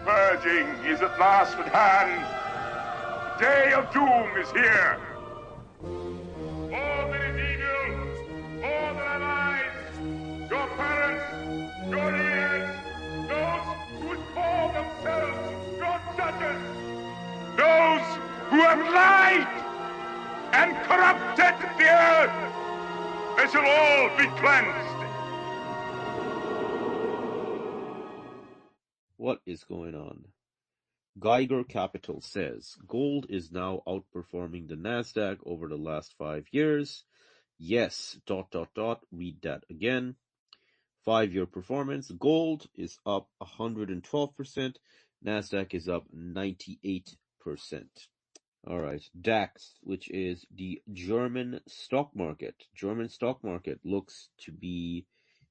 purging is at last at hand. The day of doom is here. All that is evil, all that are lies, your parents, your ears, those who would call themselves your judges, those who have lied and corrupted the earth, they shall all be cleansed. What is going on? Geiger Capital says gold is now outperforming the Nasdaq over the last 5 years. Yes, ... read that again. 5-year performance. Gold is up 112%. Nasdaq is up 98%. All right. DAX, which is the German stock market. German stock market looks to be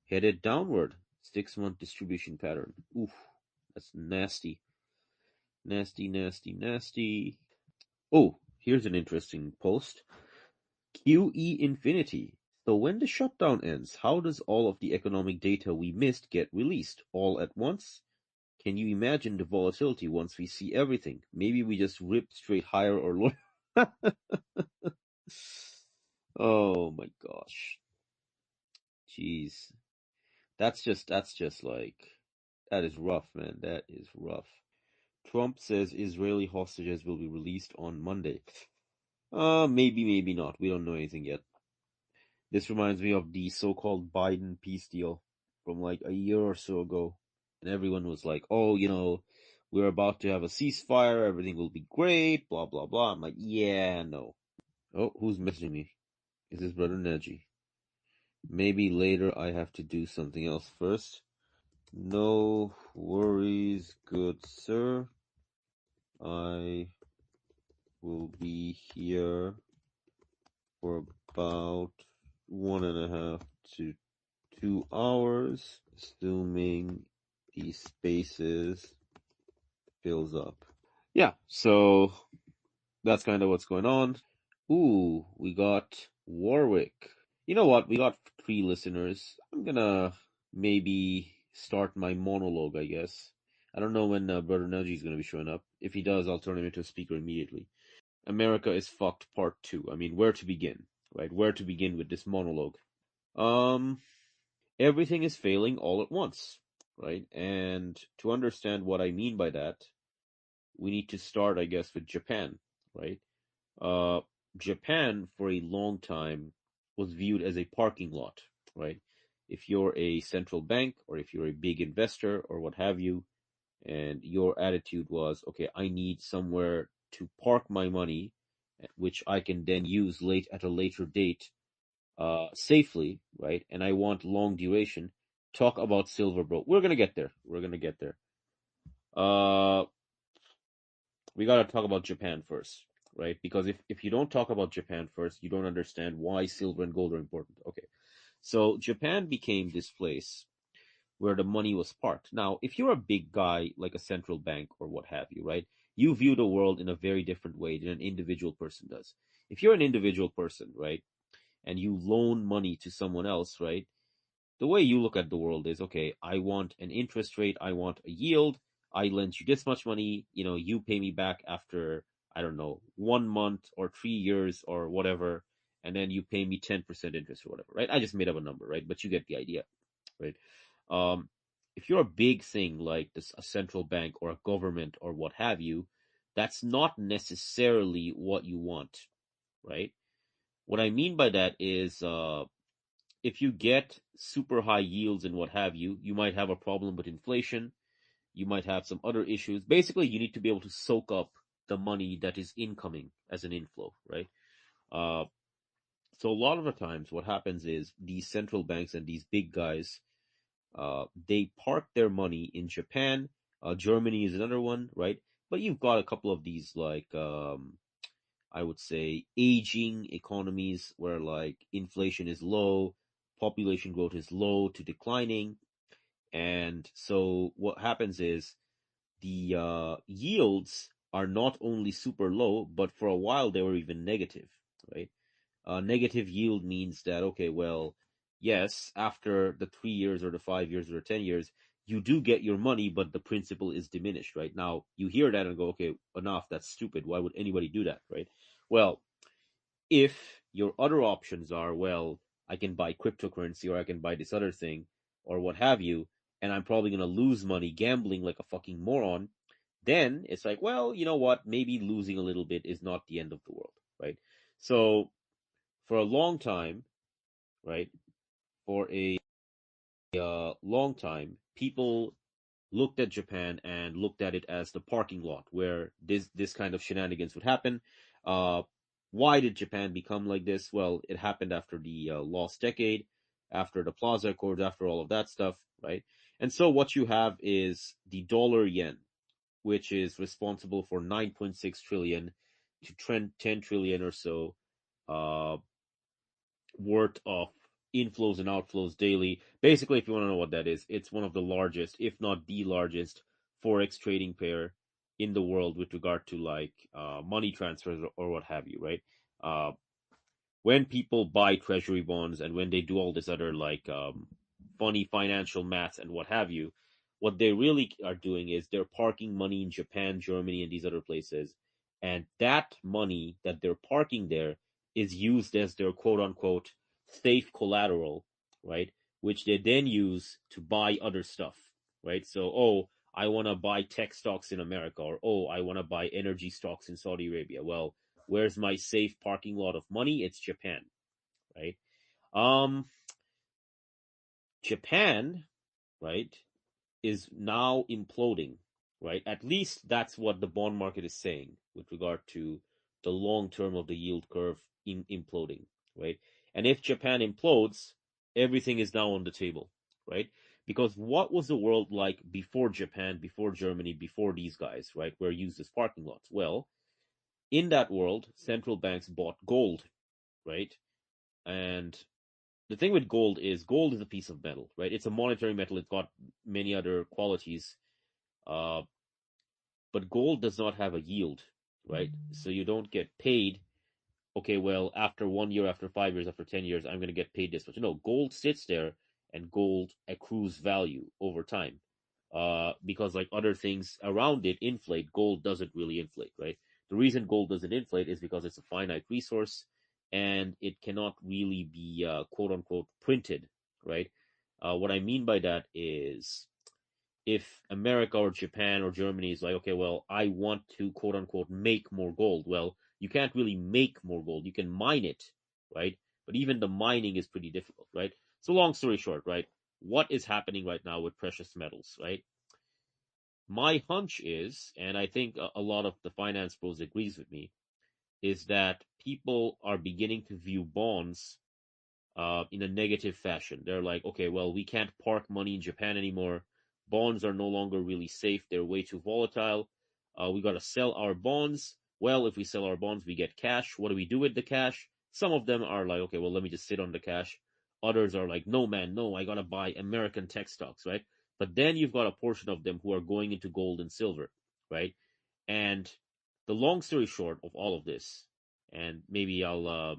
headed downward. 6-month distribution pattern. Oof. That's nasty. Nasty. Oh, here's an interesting post. QE Infinity. So when the shutdown ends, how does all of the economic data we missed get released? All at once? Can you imagine the volatility once we see everything? Maybe we just rip straight higher or lower. Oh my gosh. Jeez. That's just like, that is rough, man. That is rough. Trump says Israeli hostages will be released on Monday. Maybe not. We don't know anything yet. This reminds me of the so-called Biden peace deal from like a year or so ago. And everyone was like, oh, we're about to have a ceasefire. Everything will be great, blah, blah, blah. I'm like, yeah, no. Oh, who's messaging me? Is this Brother Neji? Maybe later I have to do something else first. No worries, good sir. I will be here for about 1.5 to 2 hours, assuming the spaces fills up. Yeah, so that's kind of what's going on. Ooh, we got Warwick. You know what? We got 3 listeners. I'm gonna maybe start my monologue, I guess. I don't know when Brother Naji is gonna be showing up. If he does, I'll turn him into a speaker immediately. America is fucked part 2. I mean, where to begin, right? Where to begin with this monologue? Everything is failing all at once, right? And to understand what I mean by that, we need to start, I guess, with Japan, right? Japan, for a long time, was viewed as a parking lot, right? If you're a central bank or if you're a big investor or what have you, and your attitude was, okay, I need somewhere to park my money, which I can then use at a later date, safely, right? And I want long duration. Talk about silver, bro. We're gonna get there. We gotta talk about Japan first, right? Because if you don't talk about Japan first, you don't understand why silver and gold are important. Okay. So Japan became this place where the money was parked. Now, if you're a big guy like a central bank or what have you, right? You view the world in a very different way than an individual person does. If you're an individual person, right, and you loan money to someone else, right? The way you look at the world is, okay, I want an interest rate, I want a yield, I lend you this much money, you pay me back after, I don't know, 1 month or 3 years or whatever, and then you pay me 10% interest or whatever, right? I just made up a number, right? But you get the idea, right? Um, if you're a big thing like a central bank or a government or what have you, that's not necessarily what you want, right? What I mean by that is, if you get super high yields and what have you, you might have a problem with inflation. You might have some other issues. Basically, you need to be able to soak up the money that is incoming as an inflow, right? Uh, so a lot of the times, what happens is these central banks and these big guys, they park their money in Japan. Germany is another one, right? But you've got a couple of these, like, I would say, aging economies where like inflation is low, population growth is low to declining. And so what happens is the yields are not only super low, but for a while they were even negative, right? Negative yield means that, okay, well, yes, after the 3 years or the 5 years or the 10 years, you do get your money, but the principal is diminished, right? Now, you hear that and go, okay, enough, that's stupid. Why would anybody do that, right? Well, if your other options are, well, I can buy cryptocurrency or I can buy this other thing or what have you, and I'm probably going to lose money gambling like a fucking moron, then it's like, well, you know what? Maybe losing a little bit is not the end of the world, right? So for a long time, right, for a long time, people looked at Japan and looked at it as the parking lot where this kind of shenanigans would happen. Uh, why did Japan become like this? Well, it happened after the Lost Decade, after the Plaza Accords, after all of that stuff, right? And so what you have is the dollar yen, which is responsible for 9.6 trillion to 10 trillion or so uh, worth of inflows and outflows daily. Basically, if you want to know what that is, it's one of the largest, if not the largest, forex trading pair in the world with regard to like money transfers or what have you, right? Uh, when people buy treasury bonds and when they do all this other like funny financial maths and what have you, what they really are doing is they're parking money in Japan, Germany, and these other places, and that money that they're parking there is used as their quote unquote safe collateral, right? Which they then use to buy other stuff, right? So, oh, I want to buy tech stocks in America, or oh, I want to buy energy stocks in Saudi Arabia. Well, where's my safe parking lot of money? It's Japan, right? Um, Japan, right, is now imploding, right? At least that's what the bond market is saying with regard to the long term of the yield curve imploding, right? And if Japan implodes, everything is now on the table, right? Because what was the world like before Japan, before Germany, before these guys, right, were used as parking lots? Well, in that world, central banks bought gold, right? And the thing with gold is a piece of metal, right? It's a monetary metal. It's got many other qualities, uh, but gold does not have a yield, right? So you don't get paid. Okay, well, after 1 year, after 5 years, after 10 years, I'm going to get paid this much. No, gold sits there, and gold accrues value over time. Because like other things around it inflate, gold doesn't really inflate, right? The reason gold doesn't inflate is because it's a finite resource, and it cannot really be quote unquote printed, right? What I mean by that is if America or Japan or Germany is like, okay, well, I want to quote unquote make more gold. Well, you can't really make more gold. You can mine it, right? But even the mining is pretty difficult, right? So long story short, right? What is happening right now with precious metals, right? My hunch is, and I think a lot of the finance pros agrees with me, is that people are beginning to view bonds in a negative fashion. They're like, okay, well, we can't park money in Japan anymore. Bonds are no longer really safe. They're way too volatile. We got to sell our bonds. Well, if we sell our bonds, we get cash. What do we do with the cash? Some of them are like, okay, well, let me just sit on the cash. Others are like, no, man, no, I got to buy American tech stocks, right? But then you've got a portion of them who are going into gold and silver, right? And the long story short of all of this, and maybe I'll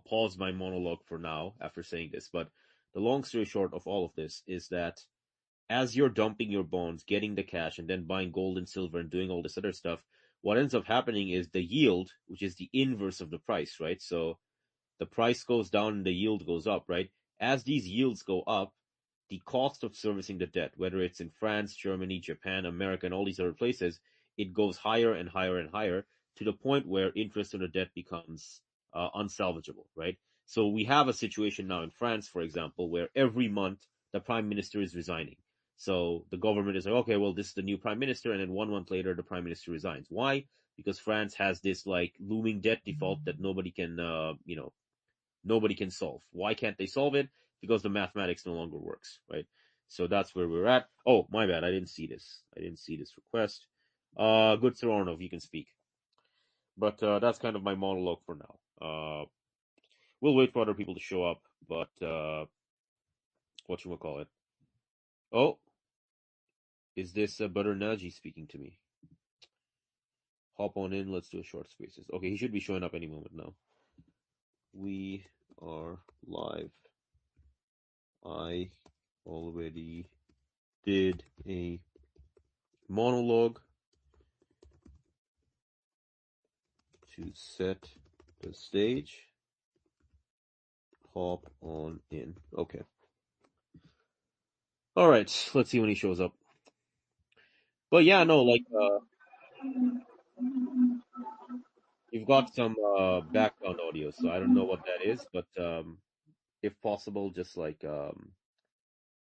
pause my monologue for now after saying this, but the long story short of all of this is that as you're dumping your bonds, getting the cash, and then buying gold and silver and doing all this other stuff, what ends up happening is the yield, which is the inverse of the price, right? So the price goes down and the yield goes up, right? As these yields go up, the cost of servicing the debt, whether it's in France, Germany, Japan, America, and all these other places, it goes higher and higher and higher to the point where interest on the debt becomes unsalvageable, right? So we have a situation now in France, for example, where every month the prime minister is resigning. So the government is like, okay, well, this is the new prime minister, and then 1 month later, the prime minister resigns. Why? Because France has this like looming debt default that nobody can solve. Why can't they solve it? Because the mathematics no longer works, right? So that's where we're at. Oh, my bad. I didn't see this. I didn't see this request. Good Sir Arnov, you can speak. But that's kind of my monologue for now. We'll wait for other people to show up. But what you call it? Oh, is this Butter Naji speaking to me? Hop on in. Let's do a short spaces. Okay, he should be showing up any moment now. We are live. I already did a monologue to set the stage. Hop on in. Okay. All right. Let's see when he shows up. But yeah, no, like you've got some background audio, so I don't know what that is, but if possible, just like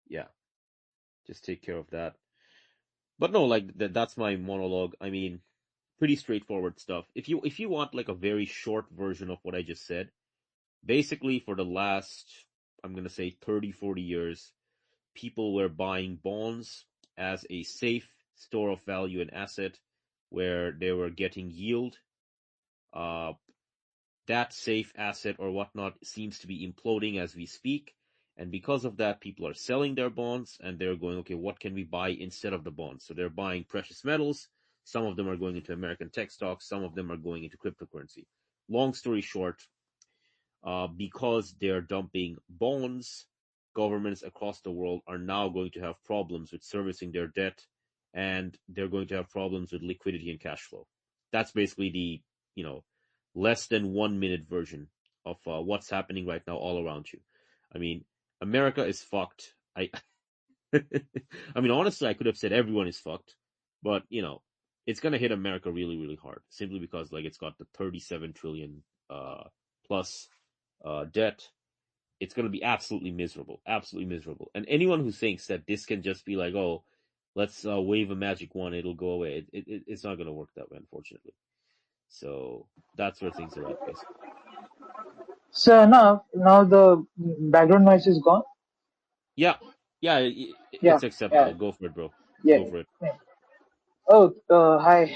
yeah, just take care of that. But no, like that's my monologue. I mean, pretty straightforward stuff. If you want like a very short version of what I just said, basically for the last, I'm gonna say 30, 40 years, people were buying bonds as a safe store of value and asset where they were getting yield. Uh, that safe asset or whatnot seems to be imploding as we speak. And because of that, people are selling their bonds and they're going, okay, what can we buy instead of the bonds? So they're buying precious metals. Some of them are going into American tech stocks. Some of them are going into cryptocurrency. Long story short, because they're dumping bonds, governments across the world are now going to have problems with servicing their debt, and they're going to have problems with liquidity and cash flow. That's basically the, you know, less than 1 minute version of what's happening right now all around you. I mean, America is fucked. I mean, honestly, I could have said everyone is fucked, but it's gonna hit America really, really hard simply because like it's got the 37 trillion plus debt. It's going to be absolutely miserable, absolutely miserable. And anyone who thinks that this can just be like, oh, let's wave a magic wand, it'll go away. It's not going to work that way, unfortunately. So that's where things are at, basically. So now the background noise is gone. Yeah, yeah, Yeah, it's acceptable. yeah, Go for it, bro. yeah. Go for it. Yeah. Oh, hi.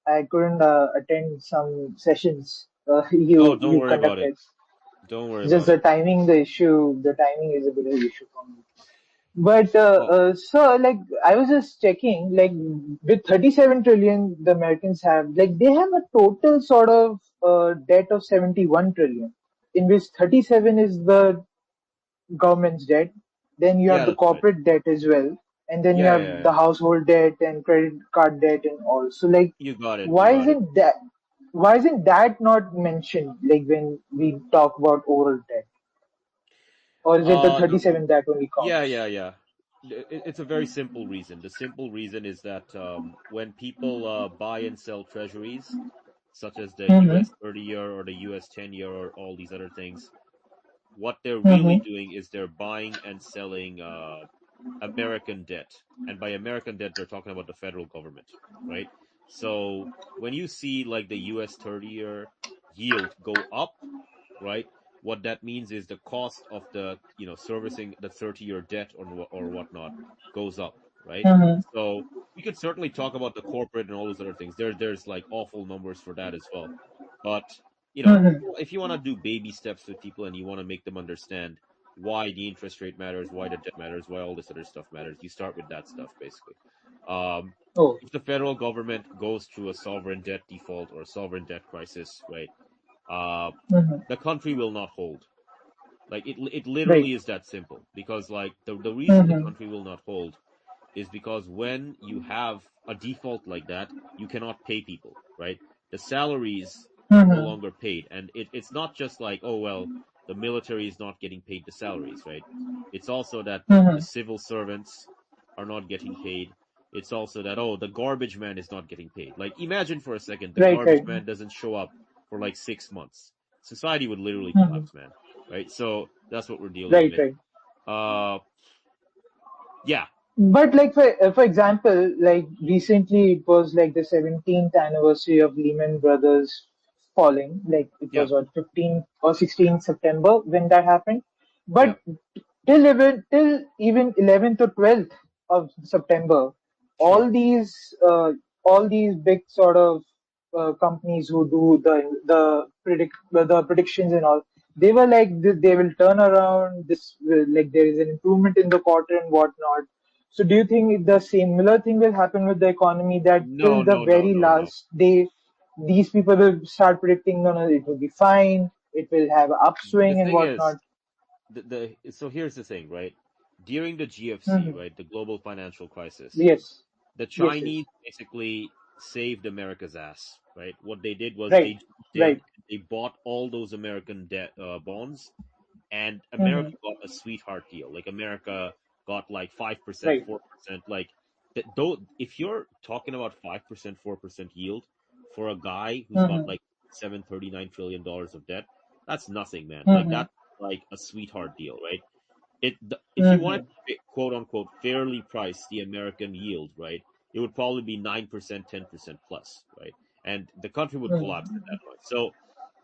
I couldn't attend some sessions Oh, you don't you worry about it. conducted. Don't worry Just about it. the timing is a bit of an issue for me. But Oh, so like I was just checking, like with 37 trillion the Americans have, like they have a total sort of debt of 71 trillion, in which 37 is the government's debt. Then you have yeah, the that's right. corporate debt as well, and then you Yeah, have yeah, the yeah. household debt and credit card debt and all. So like, You got it. You why got it. isn't that why isn't that not mentioned like when we talk about overall debt? Or is it the The 37 that only Yeah, counts? yeah, yeah. It's a very simple reason. The simple reason is that when people buy and sell treasuries, such as the Mm-hmm. US 30-year or the US 10-year or all these other things, what they're really Mm-hmm. doing is they're buying and selling American debt. And by American debt, they're talking about the federal government, right? So when you see like the US 30-year yield go up, right? What that means is the cost of the servicing the 30-year debt or whatnot goes up, right? Mm-hmm. So we could certainly talk about the corporate and all those other things. There's like awful numbers for that as well, but Mm-hmm. if you want to do baby steps with people and you want to make them understand why the interest rate matters, why the debt matters, why all this other stuff matters, you start with that stuff basically. Um, Oh. if the federal government goes through a sovereign debt default or a sovereign debt crisis, right? uh, Mm-hmm. the country will not hold. Like it Right. literally is that simple. Because like the reason the Mm-hmm. country will not hold is because when you have a default like that, you cannot pay people, right? The salaries are no Mm-hmm. longer paid, and it's not just like, oh well, the military is not getting paid the salaries, right? It's also that the Mm-hmm. civil servants are not getting paid. It's also that, oh, the garbage man is not getting paid. Like imagine for a second the Right. garbage Right. man doesn't show up for like 6 months. Society would literally Mm-hmm. collapse, man. Right? So that's what we're dealing Right. with. Right. Uh yeah. But like for example, like recently it was like the 17th anniversary of Lehman Brothers falling. Like it Yeah. was on 15th or 16th September when that happened. Yeah. But till even 11th or 12th of September, Sure. all these uh, all these big sort of companies who do the predictions and all, they were like they will turn around this like there is an improvement in the quarter and whatnot. So do you think the similar thing will happen with the economy, that No, till the no, no, very no, no. last day these people will start predicting, no, no, it will be fine, it will have an The upswing and thing is, whatnot? the so here's the thing, right? during the GFC, Mm-hmm. right, the global financial crisis, Yes. the Yes. Yes. Chinese basically saved America's ass, right? What they did was Right. they jumped Right. in, they bought all those American debt bonds, and America Mm-hmm. got a sweetheart deal. Like America got like 5%, Right. 4%. Like though, if you're talking about 5%, 4% yield for a guy who's got Mm-hmm. like $739 trillion of debt, that's nothing, man. Like Mm-hmm. that's like a sweetheart deal, right? If you wanted Mm-hmm. to quote unquote fairly price the American yield, right, it would probably be 9%, 10% plus, right? And the country would collapse at Mm-hmm. that point. So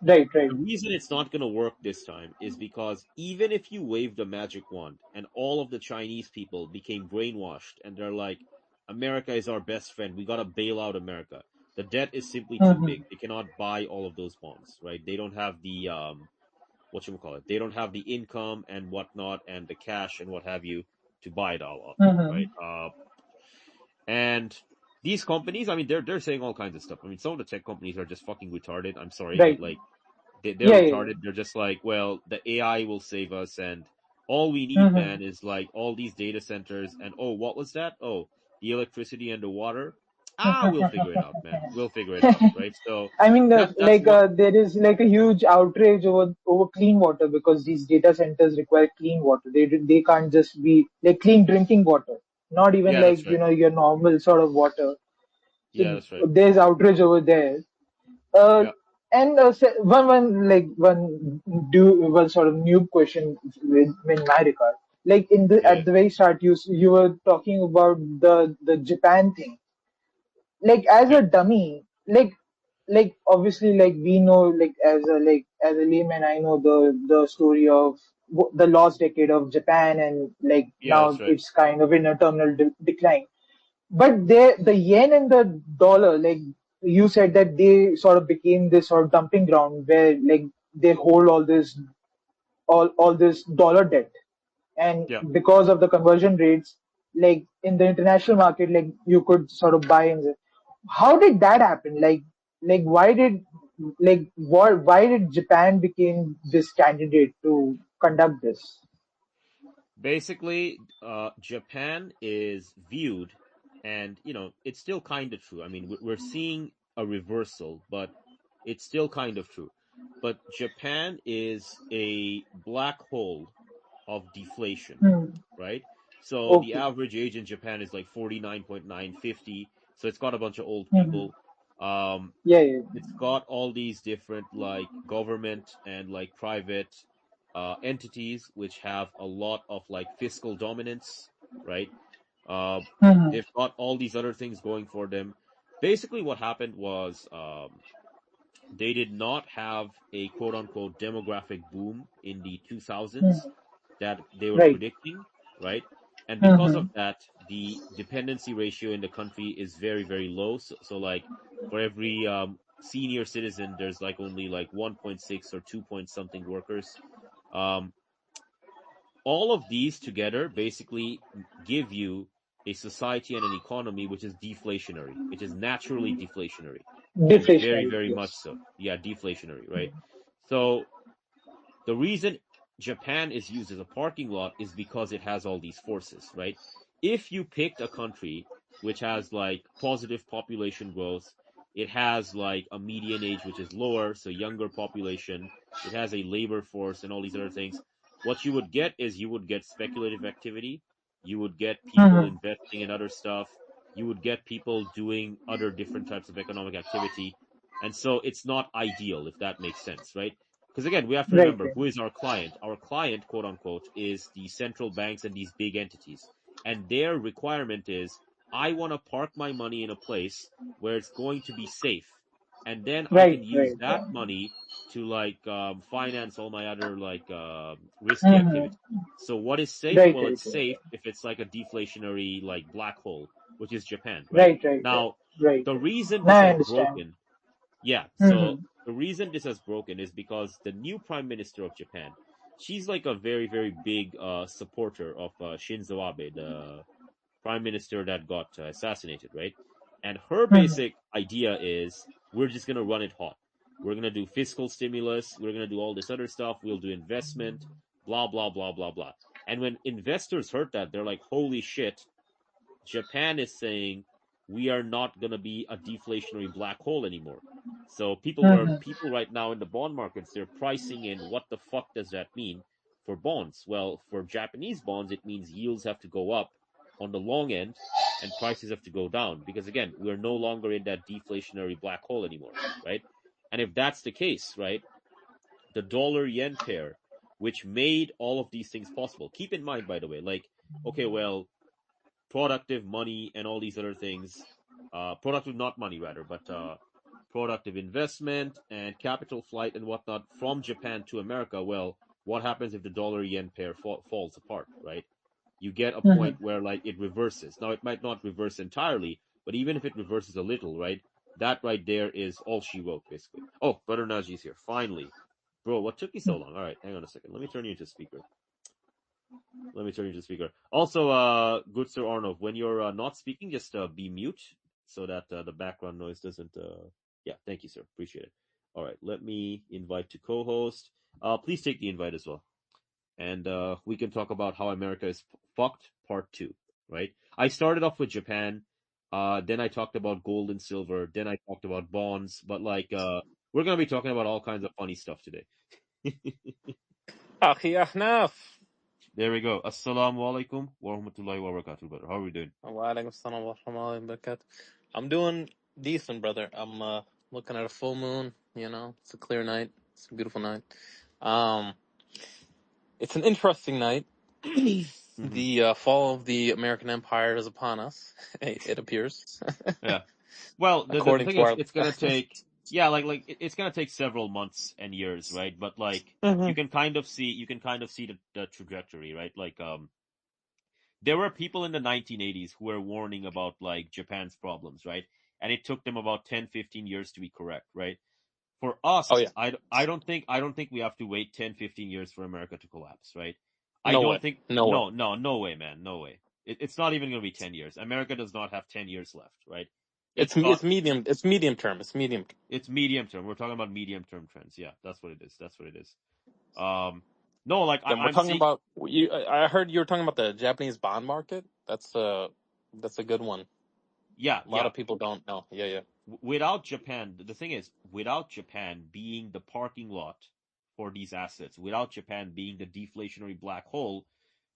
Right. Right. the reason it's not going to work this time is because even if you waved a magic wand and all of the Chinese people became brainwashed and they're like, America is our best friend, we got to bail out America. The debt is simply too Mm-hmm. big. They cannot buy all of those bonds, right? They don't have the whatchamacallit, they don't have the income and whatnot and the cash and what have you to buy it all up, right? Mm-hmm. And these companies, I mean, they're saying all kinds of stuff. I mean, some of the tech companies are just fucking retarded. I'm sorry, but Right. like they're Yeah. Yeah. retarded. They're just like, well, the AI will save us, and all we Yeah. need, Mm-hmm. man, is like all these data centers. And oh, what was that? Oh, the electricity and the water. Ah, we'll figure it out, man. We'll figure it out, right? So I mean, that's what. there is like a huge outrage over clean water because these data centers require clean water. They can't just be like clean drinking water, not even Yeah, like that's right. your normal sort of water. Yeah, So that's right. there's outrage over there. Uh, Yeah, and one sort of new question in my regard. Like yeah, at the very start, you were talking about the Japan thing. Like as yeah, a dummy, like obviously like we know as a layman, I know the story of the lost decade of Japan, and like yeah, now that's right. it's kind of in a terminal decline. But the yen and the dollar, like you said, that they sort of became this sort of dumping ground where like they hold all this dollar debt, and Yeah. because of the conversion rates, like in the international market, like you could sort of buy and sell. How did that happen? Like why did Japan became this candidate to conduct this? Basically, Japan is viewed, and it's still kind of true. I mean, we're seeing a reversal, but it's still kind of true. But Japan is a black hole of deflation, Hmm. right? So the Okay. average age in Japan is like 49.9, 50. So it's got a bunch of old Hmm. people. Um, Yeah, yeah. it's got all these different like government and like private entities which have a lot of like fiscal dominance, right? Uh, Hmm. they've got all these other things going for them. Basically, what happened was they did not have a quote unquote demographic boom in the 2000s Hmm. that they were Right. predicting, right? And because of Hmm. that, the dependency ratio in the country is very, very low. So like for every senior citizen, there's like only like 1.6 or 2 point something workers. Um, all of these together basically give you a society and an economy which is deflationary, which is naturally deflationary, right? Very, Deflationary, very much yes. so. Yeah, deflationary, right? So the reason Japan is used as a parking lot is because it has all these forces, right? If you picked a country which has like positive population growth, it has like a median age which is lower, so younger population, it has a labor force and all these other things, what you would get is you would get speculative activity, you would get people Hmm. investing in other stuff, you would get people doing other different types of economic activity. And so it's not ideal, if that makes sense, right? Because again, we have to Right, remember right. who is our client. Our client, quote unquote, is the central banks and these big entities. And their requirement is I want to park my money in a place where it's going to be safe. And then I can Right, use right. that money to like finance all my other like risky Hmm. activity. So what is safe? Right, Well, right, it's right. safe if it's like a deflationary like black hole, which is Japan, right? Right, right, right. Now, Right, the right. reason Now this I has understand. broken, yeah, so Hmm. the reason this has broken is because the new prime minister of Japan, she's like a very, very big supporter of Shinzo Abe, the prime minister that got assassinated, right? And her Hmm. basic idea is we're just going to run it hot. We're going to do fiscal stimulus. We're going to do all this other stuff. We'll do investment, blah, blah, blah, blah, blah. And when investors heard that, they're like, holy shit, Japan is saying we are not going to be a deflationary black hole anymore. So people right now in the bond markets, they're pricing in what the fuck does that mean for bonds? Well, for Japanese bonds, it means yields have to go up on the long end and prices have to go down because again, we're no longer in that deflationary black hole anymore, right? And if that's the case, right, the dollar yen pair, which made all of these things possible. Keep in mind, by the way, like, okay, well, productive money and all these other things, productive not money rather, but productive investment and capital flight and whatnot from Japan to America. Well, what happens if the dollar yen pair falls apart, right? You get a point where like it reverses. Now it might not reverse entirely, but even if it reverses a little, right? That right there is all she wrote, basically. Oh, Brother Naji's here. Finally. Bro, what took you so long? All right, hang on a second. Let me turn you into speaker. Also, good Sir Arnold, when you're not speaking, just be mute so that the background noise doesn't. Yeah, thank you, sir. Appreciate it. All right, let me invite to co-host. Please take the invite as well, and we can talk about how America is fucked, part 2. Right? I started off with Japan, then I talked about gold and silver, then I talked about bonds, but like we're gonna be talking about all kinds of funny stuff today. أخي أحناف. There we go. Assalamu alaikum wa rahmatullahi wa barakatuh, brother. How are we doing? وعليكم السلام ورحمة الله وبركاته. I'm doing decent, brother. I'm looking at a full moon. You know, it's a clear night. It's a beautiful night. It's an interesting night. The fall of the American Empire is upon us. It appears. Yeah. Well, the According thing to is, our. it's gonna take it's gonna take several months and years, right? But like Mhm. you can kind of see the trajectory, right? Like there were people in the 1980s who were warning about like Japan's problems, right? And it took them about 10, 15 years to be correct, right? For us, Oh yeah. I don't think we have to wait 10, 15 years for America to collapse, right? I No don't way. think No way. no way, man, no way. It's not even going to be 10 years. America does not have 10 years left, right? It's It's got medium. It's medium term. It's medium. it's medium term. We're talking about medium term trends. Yeah, that's what it is. That's what it is. No, like Then we're I'm talking seeing. about you. I heard you were talking about the Japanese bond market. That's a good one. Yeah, A lot yeah. of people don't know. Yeah, yeah. Without Japan, the thing is, without Japan being the parking lot for these assets, without Japan being the deflationary black hole,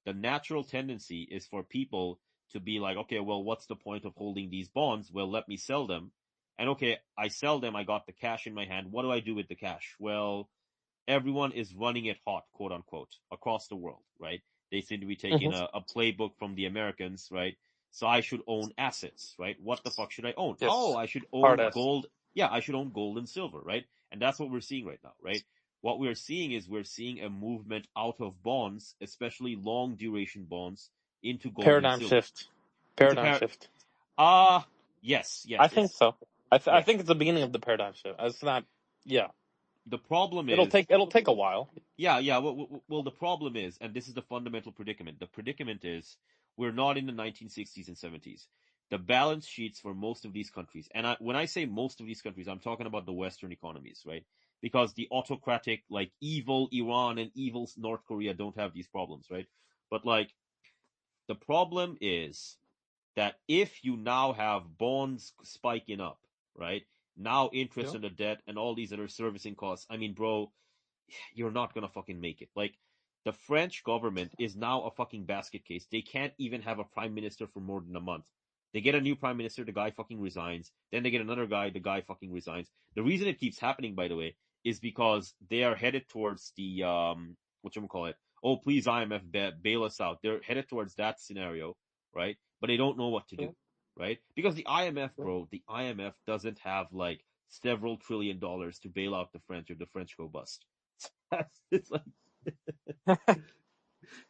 the natural tendency is for people to be like, okay, well, what's the point of holding these bonds? Well, let me sell them. And okay, I sell them. I got the cash in my hand. What do I do with the cash? Well, everyone is running it hot, quote unquote, across the world, right? They seem to be taking Hmm. a playbook from the Americans, right? So I should own assets, right? What the fuck should I own? Oh, Yes. I should Hard own ass. gold. Yeah, I should own gold and silver, right? And that's what we're seeing right now, right? What we're seeing is we're seeing a movement out of bonds, especially long duration bonds, into gold and Paradigm silver. shift. It's a Paradigm shift. yes, I yes, think yes, so. I yeah. think it's the beginning of the paradigm shift. It's not. Yeah. The problem It'll is, take. It'll take a while. yeah, yeah. Well, the problem is, and this is the fundamental predicament. The predicament is we're not in the 1960s and 70s. The balance sheets for most of these countries, and when I say most of these countries, I'm talking about the Western economies, right? Because the autocratic, like evil Iran and evil North Korea don't have these problems, right? But like the problem is that if you now have bonds spiking up, right? Now interest Yeah. on the debt and all these other servicing costs. I mean, bro, you're not gonna fucking make it. Like, the French government is now a fucking basket case. They can't even have a prime minister for more than a month. They get a new prime minister, the guy fucking resigns. Then they get another guy, the guy fucking resigns. The reason it keeps happening, by the way, is because they are headed towards the whatchamacallit. Oh, please, IMF, bail us out. They're headed towards that scenario, right? But they don't know what to Yeah. do, right? Because the IMF, bro, the IMF doesn't have like several $trillion to bail out the French if the French go bust. It's like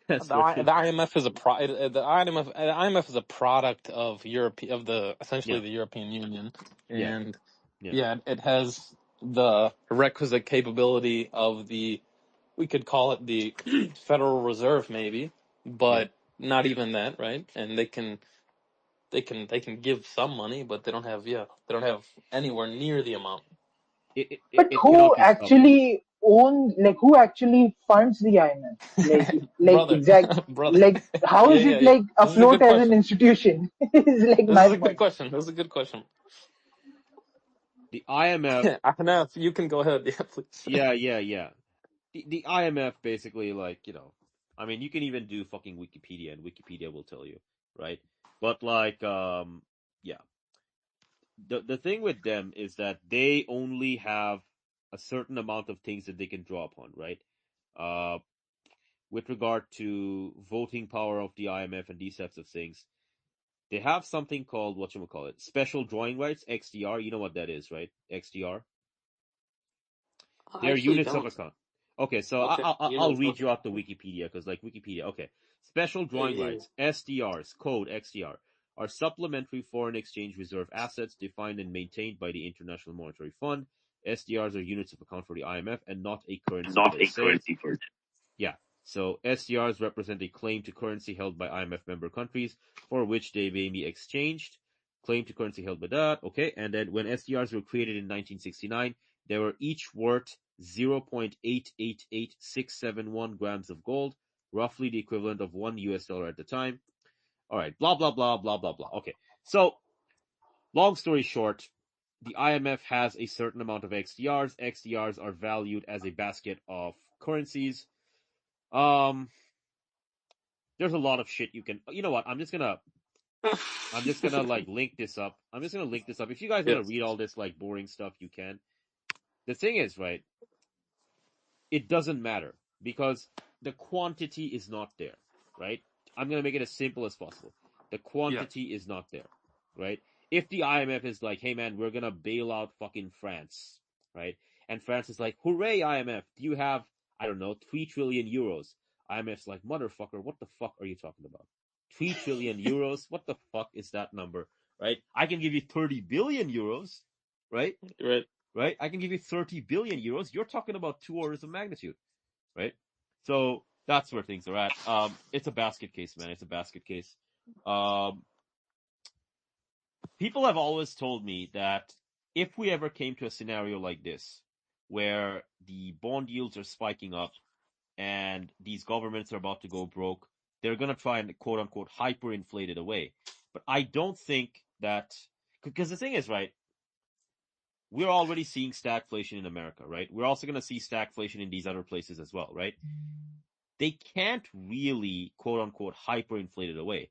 that's what The it. IMF is the IMF is a product of essentially Yeah, the European Union, yeah, and yeah, yeah, it has the requisite capability of we could call it the Federal Reserve maybe, yeah. but not even that, right? And they can give some money, but they don't have anywhere near the amount. It But cannot who be stopped. actually? who actually funds the IMF? Brother, Exact, brother. how Yeah, is yeah, it yeah. like This is a afloat good as an question. institution? Is like This my is a good point. question. This is a good question. The IMF, Ahnaf, you can go ahead. Yeah, please. yeah. The IMF basically, like, I mean, you can even do fucking Wikipedia, and Wikipedia will tell you, right? But like, yeah, the thing with them is that they only have a certain amount of things that they can draw upon, right? Uh, with regard to voting power of the IMF and these types of things, they have something called whatchamacallit, special drawing rights, XDR. You know what that is, right? XDR. I They're actually units of don't. account. Okay, so Okay, you I'll know, read okay. you out the Wikipedia because like Wikipedia. Okay, special drawing Yeah, rights (SDRs) code XDR are supplementary foreign exchange reserve assets defined and maintained by the International Monetary Fund. SDRs are units of account for the IMF and not a currency not per a se. currency for. Yeah. So SDRs represent a claim to currency held by IMF member countries for which they may be exchanged. Claim to currency held by that. Okay. And then when SDRs were created in 1969, they were each worth 0.888671 grams of gold, roughly the equivalent of $1 at the time. All right. Blah, blah, blah, blah, blah, blah. Okay. So long story short, the IMF has a certain amount of XDRs. XDRs are valued as a basket of currencies. There's a lot of shit you can. You know what? I'm just gonna like link this up. I'm just gonna link this up. If you guys want to Yes. read all this like boring stuff, you can. The thing is, right? It doesn't matter because the quantity is not there, right? I'm gonna make it as simple as possible. The Yeah. quantity is not there, right? If the IMF is like, hey man, we're gonna bail out fucking France, right? And France is like, hooray, IMF, do you have, I don't know, 3 trillion euros? IMF's like, motherfucker, what the fuck are you talking about? 3 trillion euros? What the fuck is that number, right? I can give you 30 billion euros, right? Right. Right? I can give you 30 billion euros. You're talking about 2 orders of magnitude, right? So that's where things are at. It's a basket case, man. It's a basket case. Um, People have always told me that if we ever came to a scenario like this, where the bond yields are spiking up and these governments are about to go broke, they're going to try and quote unquote hyperinflate it away. But I don't think that, because the thing is, right, we're already seeing stagflation in America, right? We're also going to see stagflation in these other places as well, right? They can't really quote unquote hyperinflate it away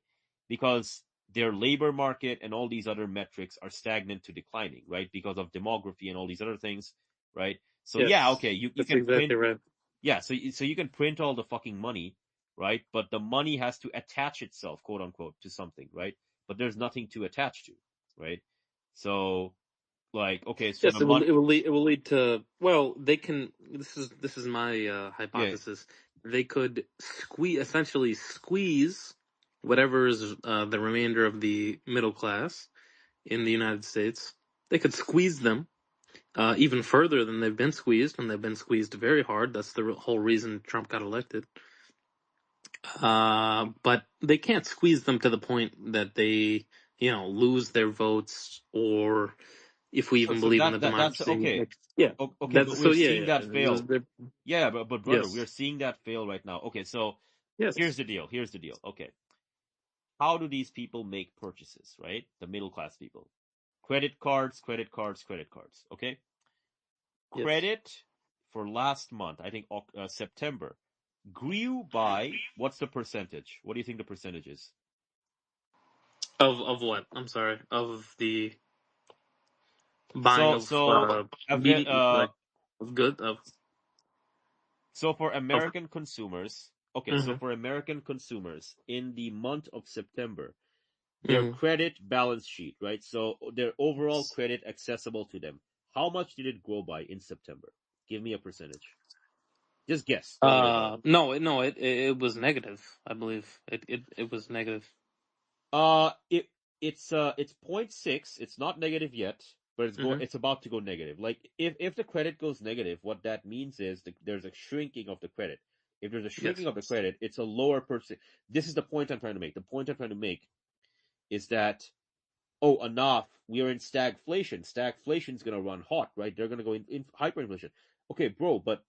because their labor market and all these other metrics are stagnant to declining, right? Because of demography and all these other things, right? So yeah, Yes. okay, you That's can print, exactly right. yeah, so you can print all the fucking money, right? But the money has to attach itself, quote unquote, to something, right? But there's nothing to attach to, right? So like, okay, so Yes, the money, it will lead to, well, they can, this is my yeah. hypothesis. They could essentially squeeze whatever is the remainder of the middle class in the United States. They could squeeze them even further than they've been squeezed, and they've been squeezed very hard. That's the whole reason Trump got elected. But they can't squeeze them to the point that they, lose their votes, or if we even So believe in the that's democracy. okay. Like, yeah, Okay, but that's we're so. Yeah, seeing yeah. that fail. Yeah, but brother, we're Yes, seeing that fail right now. Okay, so here's yes, the deal. Here's the deal. Okay, how do these people make purchases, right? The middle class people. Credit cards, credit cards, credit cards. Okay, yes. credit for last month, I think September, grew by what's the percentage? What do you think the percentage is? Of what? I'm sorry. Of the buying So of so like of good of. So for Of American consumers, okay, so hmm for American consumers in the month of September, their hmm credit balance sheet, right? So their overall credit accessible to them. How much did it grow by in September? Give me a percentage. Just guess. Don't worry about it. no, it was negative. I believe it was negative. Uh, it it's 0.6. It's not negative yet, but Hmm it's about to go negative. Like if the credit goes negative, what that means is there's a shrinking of the credit. If there's a shrinking Yes. of the credit, it's a lower percent. This is the point I'm trying to make. The point I'm trying to make is that enough. We are in stagflation. Stagflation is gonna run hot, right? They're gonna go in hyperinflation. Okay, bro, but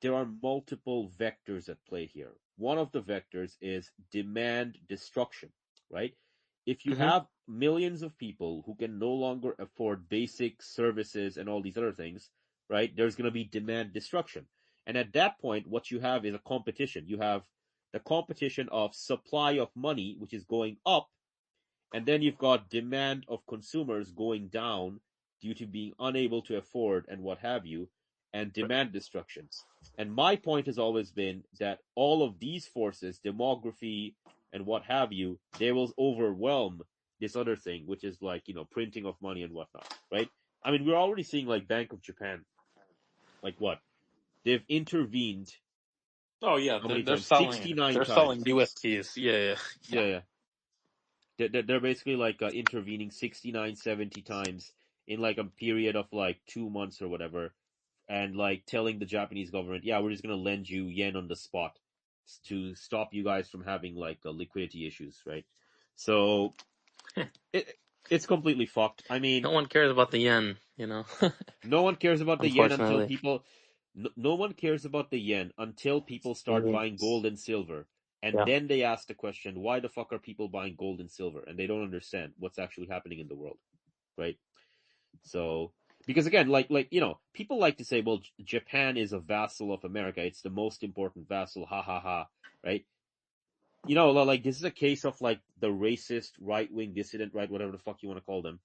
there are multiple vectors at play here. One of the vectors is demand destruction, right? If you Hmm. have millions of people who can no longer afford basic services and all these other things, right, there's going to be demand destruction. And at that point, what you have is a competition. You have the competition of supply of money, which is going up, and then you've got demand of consumers going down due to being unable to afford and what have you, and demand destruction. And my point has always been that all of these forces, demography and what have you, they will overwhelm this other thing, which is like, printing of money and whatnot, right? I mean, we're already seeing like Bank of Japan, like what? They've intervened Oh yeah, how many they're times? selling 69 they're selling times. USTs. Yeah, yeah, yeah. Yeah, yeah. They're basically like intervening 69, 70 times in like a period of like 2 months or whatever, and like telling the Japanese government, yeah, we're just gonna lend you yen on the spot to stop you guys from having like liquidity issues, right? So it it's completely fucked. I mean, No one cares about the yen, no one cares about the yen until unfortunately. people. No one cares about the yen until people start Mhm. buying gold and silver. And Yeah. then they ask the question, why the fuck are people buying gold and silver? And they don't understand what's actually happening in the world, right? So, because again, people like to say, well, Japan is a vassal of America. It's the most important vassal, ha ha ha, right? Like this is a case of like the racist right wing dissident, right? Whatever the fuck you want to call them.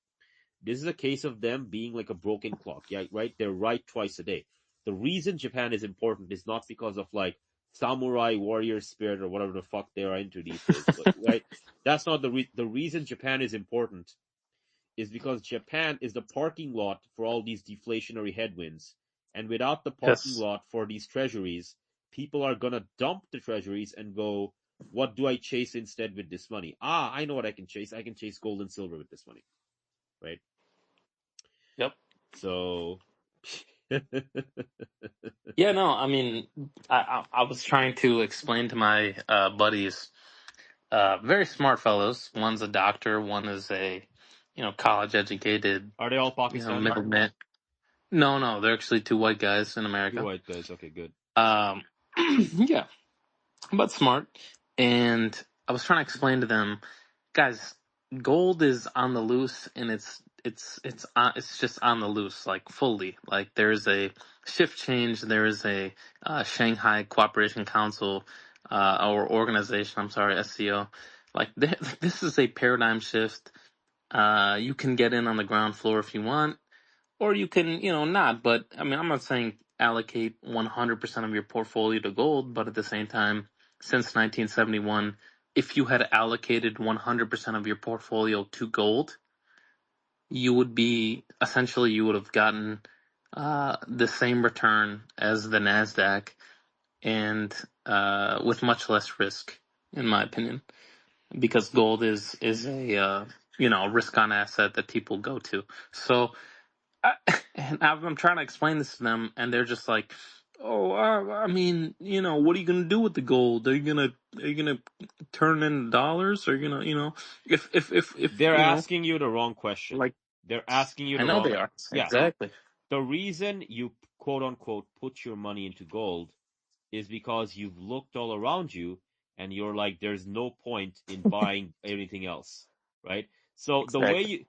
This is a case of them being like a broken clock, yeah, right? They're right twice a day. The reason Japan is important is not because of like samurai warrior spirit or whatever the fuck they are into these days, but right? That's not the reason Japan is important is because Japan is the parking lot for all these deflationary headwinds. And without the parking Yes. lot for these treasuries, people are going to dump the treasuries and go, what do I chase instead with this money? I know what I can chase. I can chase gold and silver with this money, right? Yep. So, Yeah, no, I mean, I was trying to explain to my buddies, very smart fellows. One's a doctor, one is a, college educated, are they all Pakistani? middleman. No, no, they're actually two white guys in Two America. white guys. Okay, good. Um, yeah, but smart. And I was trying to explain to them, guys, gold is on the loose, and it's just on the loose, like fully. Like there's a shift change. There is a Shanghai Cooperation Council or organization. I'm sorry, SCO. Like this is a paradigm shift. You can get in on the ground floor if you want, or you can, not. But I mean, I'm not saying allocate 100% of your portfolio to gold, but at the same time, since 1971, if you had allocated 100% of your portfolio to gold, you would have gotten the same return as the Nasdaq, and with much less risk, in my opinion, because gold is a risk on asset that people go to. So I, and I'm trying to explain this to them, and they're just like, "Oh, I mean, what are you gonna do with the gold? Are you gonna turn in dollars? Or are you gonna, if They're asking you the wrong question. like, They're asking you I the know wrong. they are Yeah, exactly. the reason you quote unquote put your money into gold is because you've looked all around you and you're like, there's no point in buying anything else, right? So Exactly.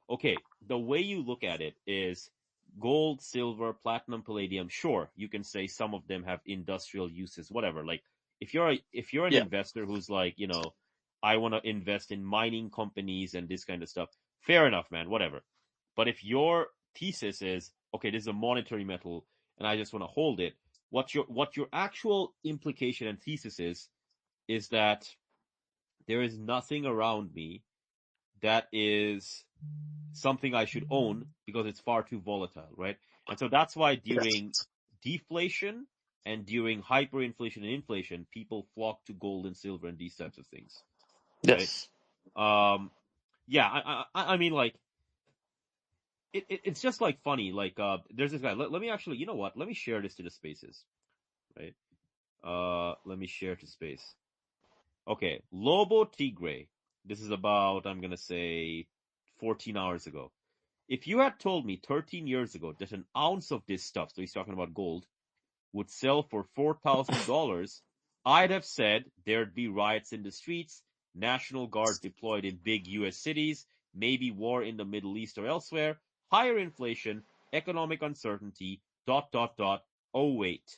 the way you look at it is gold, silver, platinum, palladium. Sure, you can say some of them have industrial uses, whatever. Like if you're an Yeah. investor who's like, I want to invest in mining companies and this kind of stuff, fair enough, man, whatever. But if your thesis is, okay, this is a monetary metal and I just want to hold it, what your actual implication and thesis is that there is nothing around me that is something I should own because it's far too volatile, right? And so that's why Yes. during deflation and during hyperinflation and inflation, people flock to gold and silver and these types of things, right? Yes. Um, yeah, I mean, like, it's just like funny. Like, there's this guy. Let me actually, you know what? Let me share this to the spaces, right? Let me share to space. Okay, Lobo Tigre. This is about, I'm gonna say, 14 hours ago. If you had told me 13 years ago that an ounce of this stuff, so he's talking about gold, would sell for $4,000, I'd have said there'd be riots in the streets, National Guard deployed in big US cities, maybe war in the Middle East or elsewhere, higher inflation, economic uncertainty, ... Oh, wait.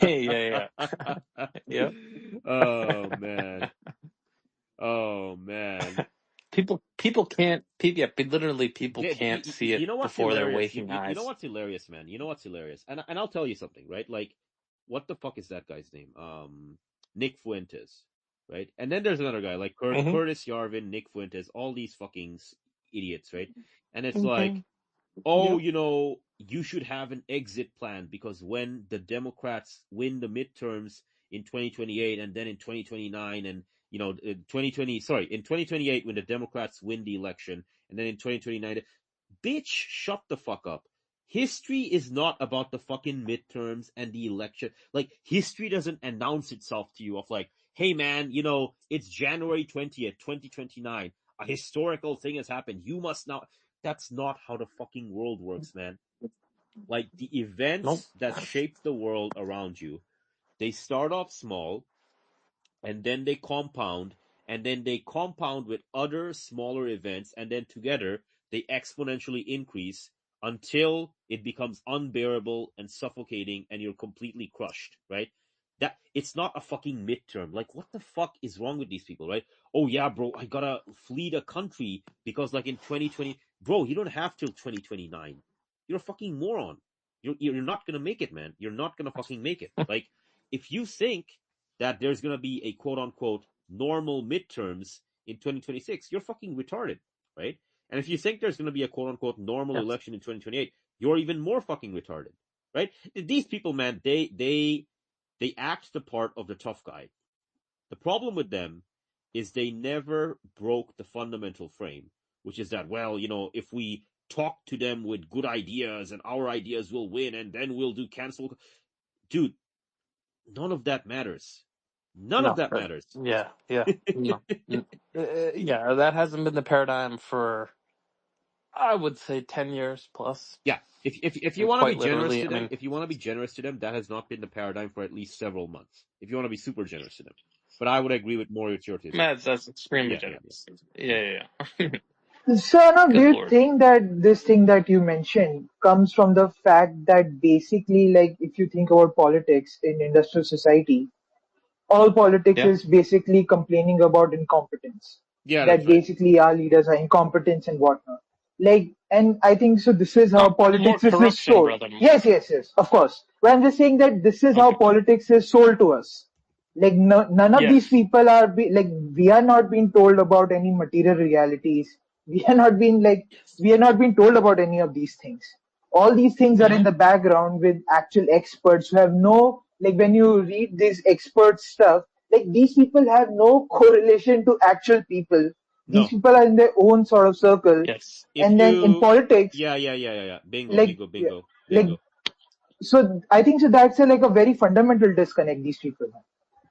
Yeah. Yeah. Oh, man. Oh, man. People can't. Literally, people Yeah, can't see you it know what's before their hilarious? waking You know eyes. what's hilarious, man? You know what's hilarious? And I'll tell you something, right? Like, what the fuck is that guy's name? Nick Fuentes, right? And then there's another guy like Hmm. Curtis Yarvin, Nick Fuentes, all these fucking idiots, right? And it's Hmm. like, oh, Yeah. you should have an exit plan because when the Democrats win the midterms in 2028 and then in 2029 and in 2028 when the Democrats win the election and then in 2029, bitch, shut the fuck up. History is not about the fucking midterms and the election. Like, history doesn't announce itself to you of like, hey man, it's January 20th, 2029. A historical thing has happened. You must now. That's not how the fucking world works, man. Like, the Nope. events that shape the world around you, they start off small, and then they compound, and then they compound with other smaller events, and then together they exponentially increase until it becomes unbearable and suffocating and you're completely crushed, right? That it's not a fucking midterm. Like, what the fuck is wrong with these people, right? Oh yeah, bro, I gotta flee the country because like in 2020, bro, you don't have till 2029. You're a fucking moron. You're not gonna make it, man. You're not gonna fucking make it. Like, if you think that there's going to be a quote unquote normal midterms in 2026, you're fucking retarded, right? And if you think there's going to be a quote unquote normal Yes. election in 2028, you're even more fucking retarded, right? These people, man, they act the part of the tough guy. The problem with them is they never broke the fundamental frame, which is that, well, if we talk to them with good ideas and our ideas will win and then we'll do cancel. Dude, none of that matters. None of No. that matters. Yeah. No. Yeah. That hasn't been the paradigm for, I would say, 10 years plus. Yeah. If you And want to be quite generous literally, to I them, mean, if you want to be generous to them, that has not been the paradigm for at least several months. If you want to be super generous to them, but I would agree with more with your thesis. that's extremely Yeah. generous. Yeah. Yeah. So now, do Good you lord. think that this thing that you mentioned comes from the fact that basically, like, if you think about politics in industrial society, all politics Yeah. is basically complaining about incompetence. Yeah, that's That right. basically our leaders are incompetent and whatnot. Like, and I think so. This is how No, more politics is corruption, sold. brother. Yes, of course. But I'm just saying that this is how Okay. politics is sold to us. Like, no, none of these Yes. people are like, we are not being told about any material realities. We are not being like, Yes. we are not being told about any of these things. All these things are in Hmm. the background with actual experts who have no, like, when you read this expert stuff, like, these people have no correlation to actual people. These No. people are in their own sort of circle. Yes. If And then in you, politics, yeah. Bingo, like, bingo, bingo, like, bingo. so I think so that's like a very fundamental disconnect these people have.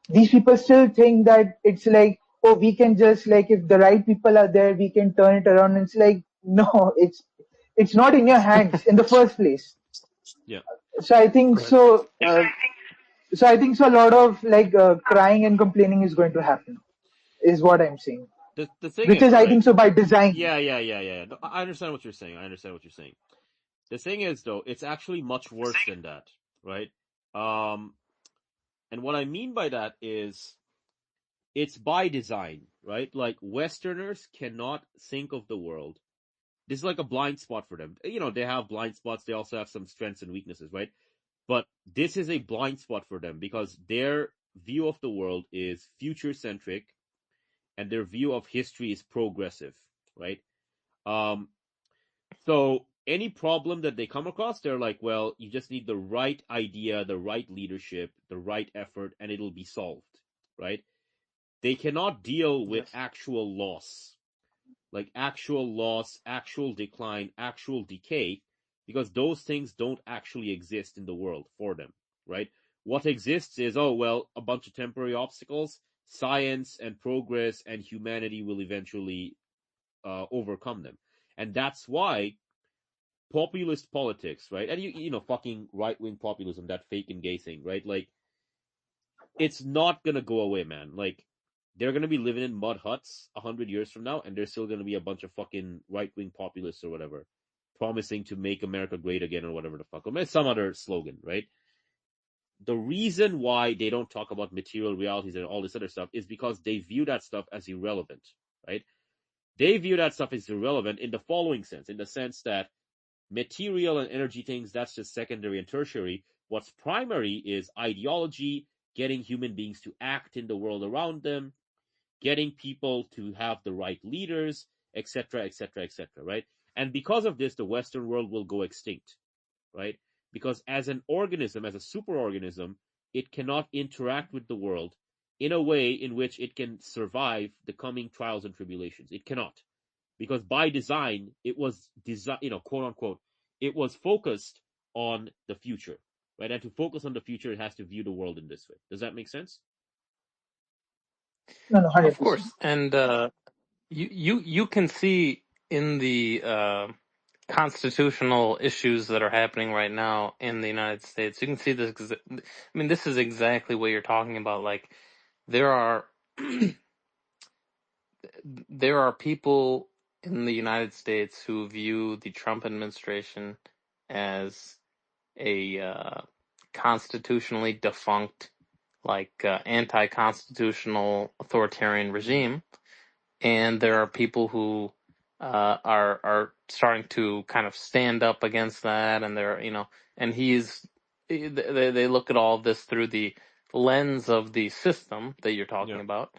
These people still think that it's like, oh, we can just like, if the right people are there, we can turn it around. And it's like, no, it's not in your hands in the first place. Yeah. So I think Right. so. So I think so. A lot of like crying and complaining is going to happen, is what I'm saying. The thing Which is, is, I right? think so, by design. Yeah. No, I understand what you're saying. I understand what you're saying. The thing is, though, it's actually much worse than that, right? Um, and what I mean by that is it's by design, right? Like, Westerners cannot think of the world. This is like a blind spot for them. They have blind spots. They also have some strengths and weaknesses, right? But this is a blind spot for them because their view of the world is future centric and their view of history is progressive, right? Um, so any problem that they come across, they're like, well, you just need the right idea, the right leadership, the right effort, and it'll be solved, right? They cannot deal with Yes. actual loss, like actual loss, actual decline, actual decay, because those things don't actually exist in the world for them, right? What exists is, oh, well, a bunch of temporary obstacles, science and progress and humanity will eventually overcome them. And that's why populist politics, right? And you know, fucking right-wing populism, that fake and gay thing, right? Like, it's not gonna go away, man. Like, they're gonna be living in mud huts 100 years from now, and there's still gonna be a bunch of fucking right-wing populists or whatever, promising to make America great again or whatever the fuck. Or some other slogan, right? The reason why they don't talk about material realities and all this other stuff is because they view that stuff as irrelevant, right? They view that stuff as irrelevant in the following sense, in the sense that material and energy things, that's just secondary and tertiary. What's primary is ideology, getting human beings to act in the world around them, getting people to have the right leaders, etc., etc., etc., right? And because of this, the Western world will go extinct, right? Because as an organism, as a superorganism, it cannot interact with the world in a way in which it can survive the coming trials and tribulations. It cannot. Because by design, it was quote unquote, it was focused on the future, right? And to focus on the future, it has to view the world in this way. Does that make sense? No, no, Of 100%. course, and you can see in the constitutional issues that are happening right now in the United States. You can see this. I mean, this is exactly what you're talking about. Like, there are there are people in the United States who view the Trump administration as a constitutionally defunct, like anti-constitutional authoritarian regime, and there are people who are starting to kind of stand up against that, and they're and they look at all this through the lens of the system that you're talking Yeah. about,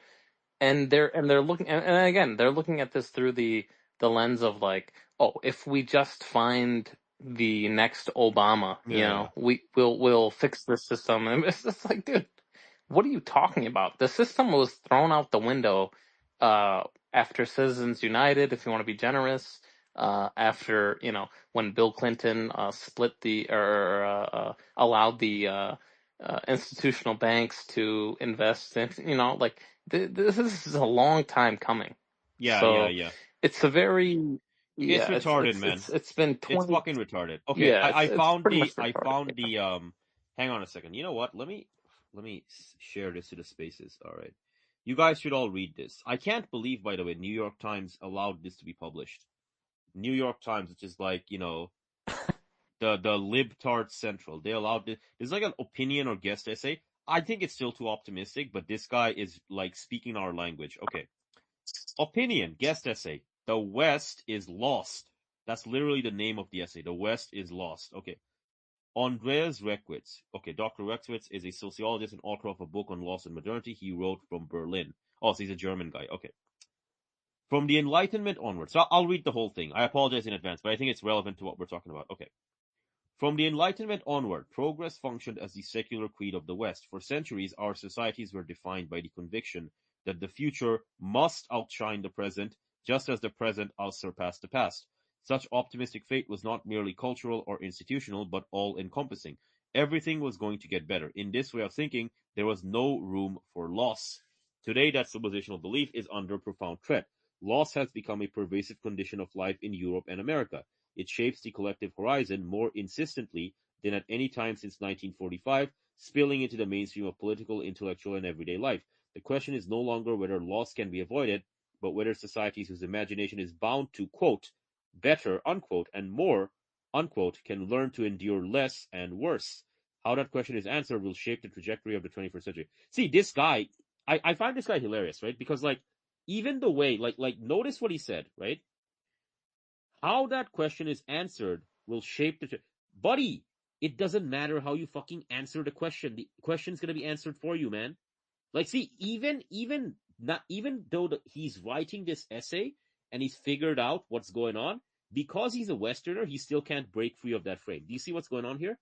and they're looking, and again, they're looking at this through the lens of like, oh, if we just find the next Obama, Yeah. we'll fix the system. And it's just like, dude, what are you talking about? The system was thrown out the window after Citizens United, if you want to be generous. After when Bill Clinton split the or allowed the institutional banks to invest in, like this is a long time coming. Yeah. So Yeah. it's a very It's yeah, retarded, man. it's been It's 20. fucking retarded. Okay, Yeah, I it's found pretty much the retarded. hang on a second. You know what? Let me share this to the spaces. All right. You guys should all read this. I can't believe, by the way, New York Times allowed this to be published. New York Times, which is like, the libtard central. They allowed this. There's like an opinion or guest essay. I think it's still too optimistic, but this guy is like speaking our language. Okay. Opinion, guest essay. The West is lost. That's literally the name of the essay. The West is lost. Okay. Andreas Reckwitz. Okay, Dr. Reckwitz is a sociologist and author of a book on loss and modernity. He wrote from Berlin. Oh, so he's a German guy. Okay. From the Enlightenment onwards. So I'll read the whole thing. I apologize in advance, but I think it's relevant to what we're talking about. Okay. From the Enlightenment onward, progress functioned as the secular creed of the West. For centuries, our societies were defined by the conviction that the future must outshine the present, just as the present outsurpassed the past. Such optimistic faith was not merely cultural or institutional, but all-encompassing. Everything was going to get better. In this way of thinking, there was no room for loss. Today, that suppositional belief is under profound threat. Loss has become a pervasive condition of life in Europe and America. It shapes the collective horizon more insistently than at any time since 1945, spilling into the mainstream of political, intellectual, and everyday life. The question is no longer whether loss can be avoided, but whether societies whose imagination is bound to, quote, better, unquote, and more, unquote, can learn to endure less and worse. How that question is answered will shape the trajectory of the 21st century. See, this guy, I find this guy hilarious, right? Because, like, even the way, like, notice what he said, right? How that question is answered will shape the. Buddy, it doesn't matter how you fucking answer the question. The question's gonna be answered for you, man. Like, see, even though he's writing this essay and he's figured out what's going on, because he's a Westerner, he still can't break free of that frame. Do you see what's going on here?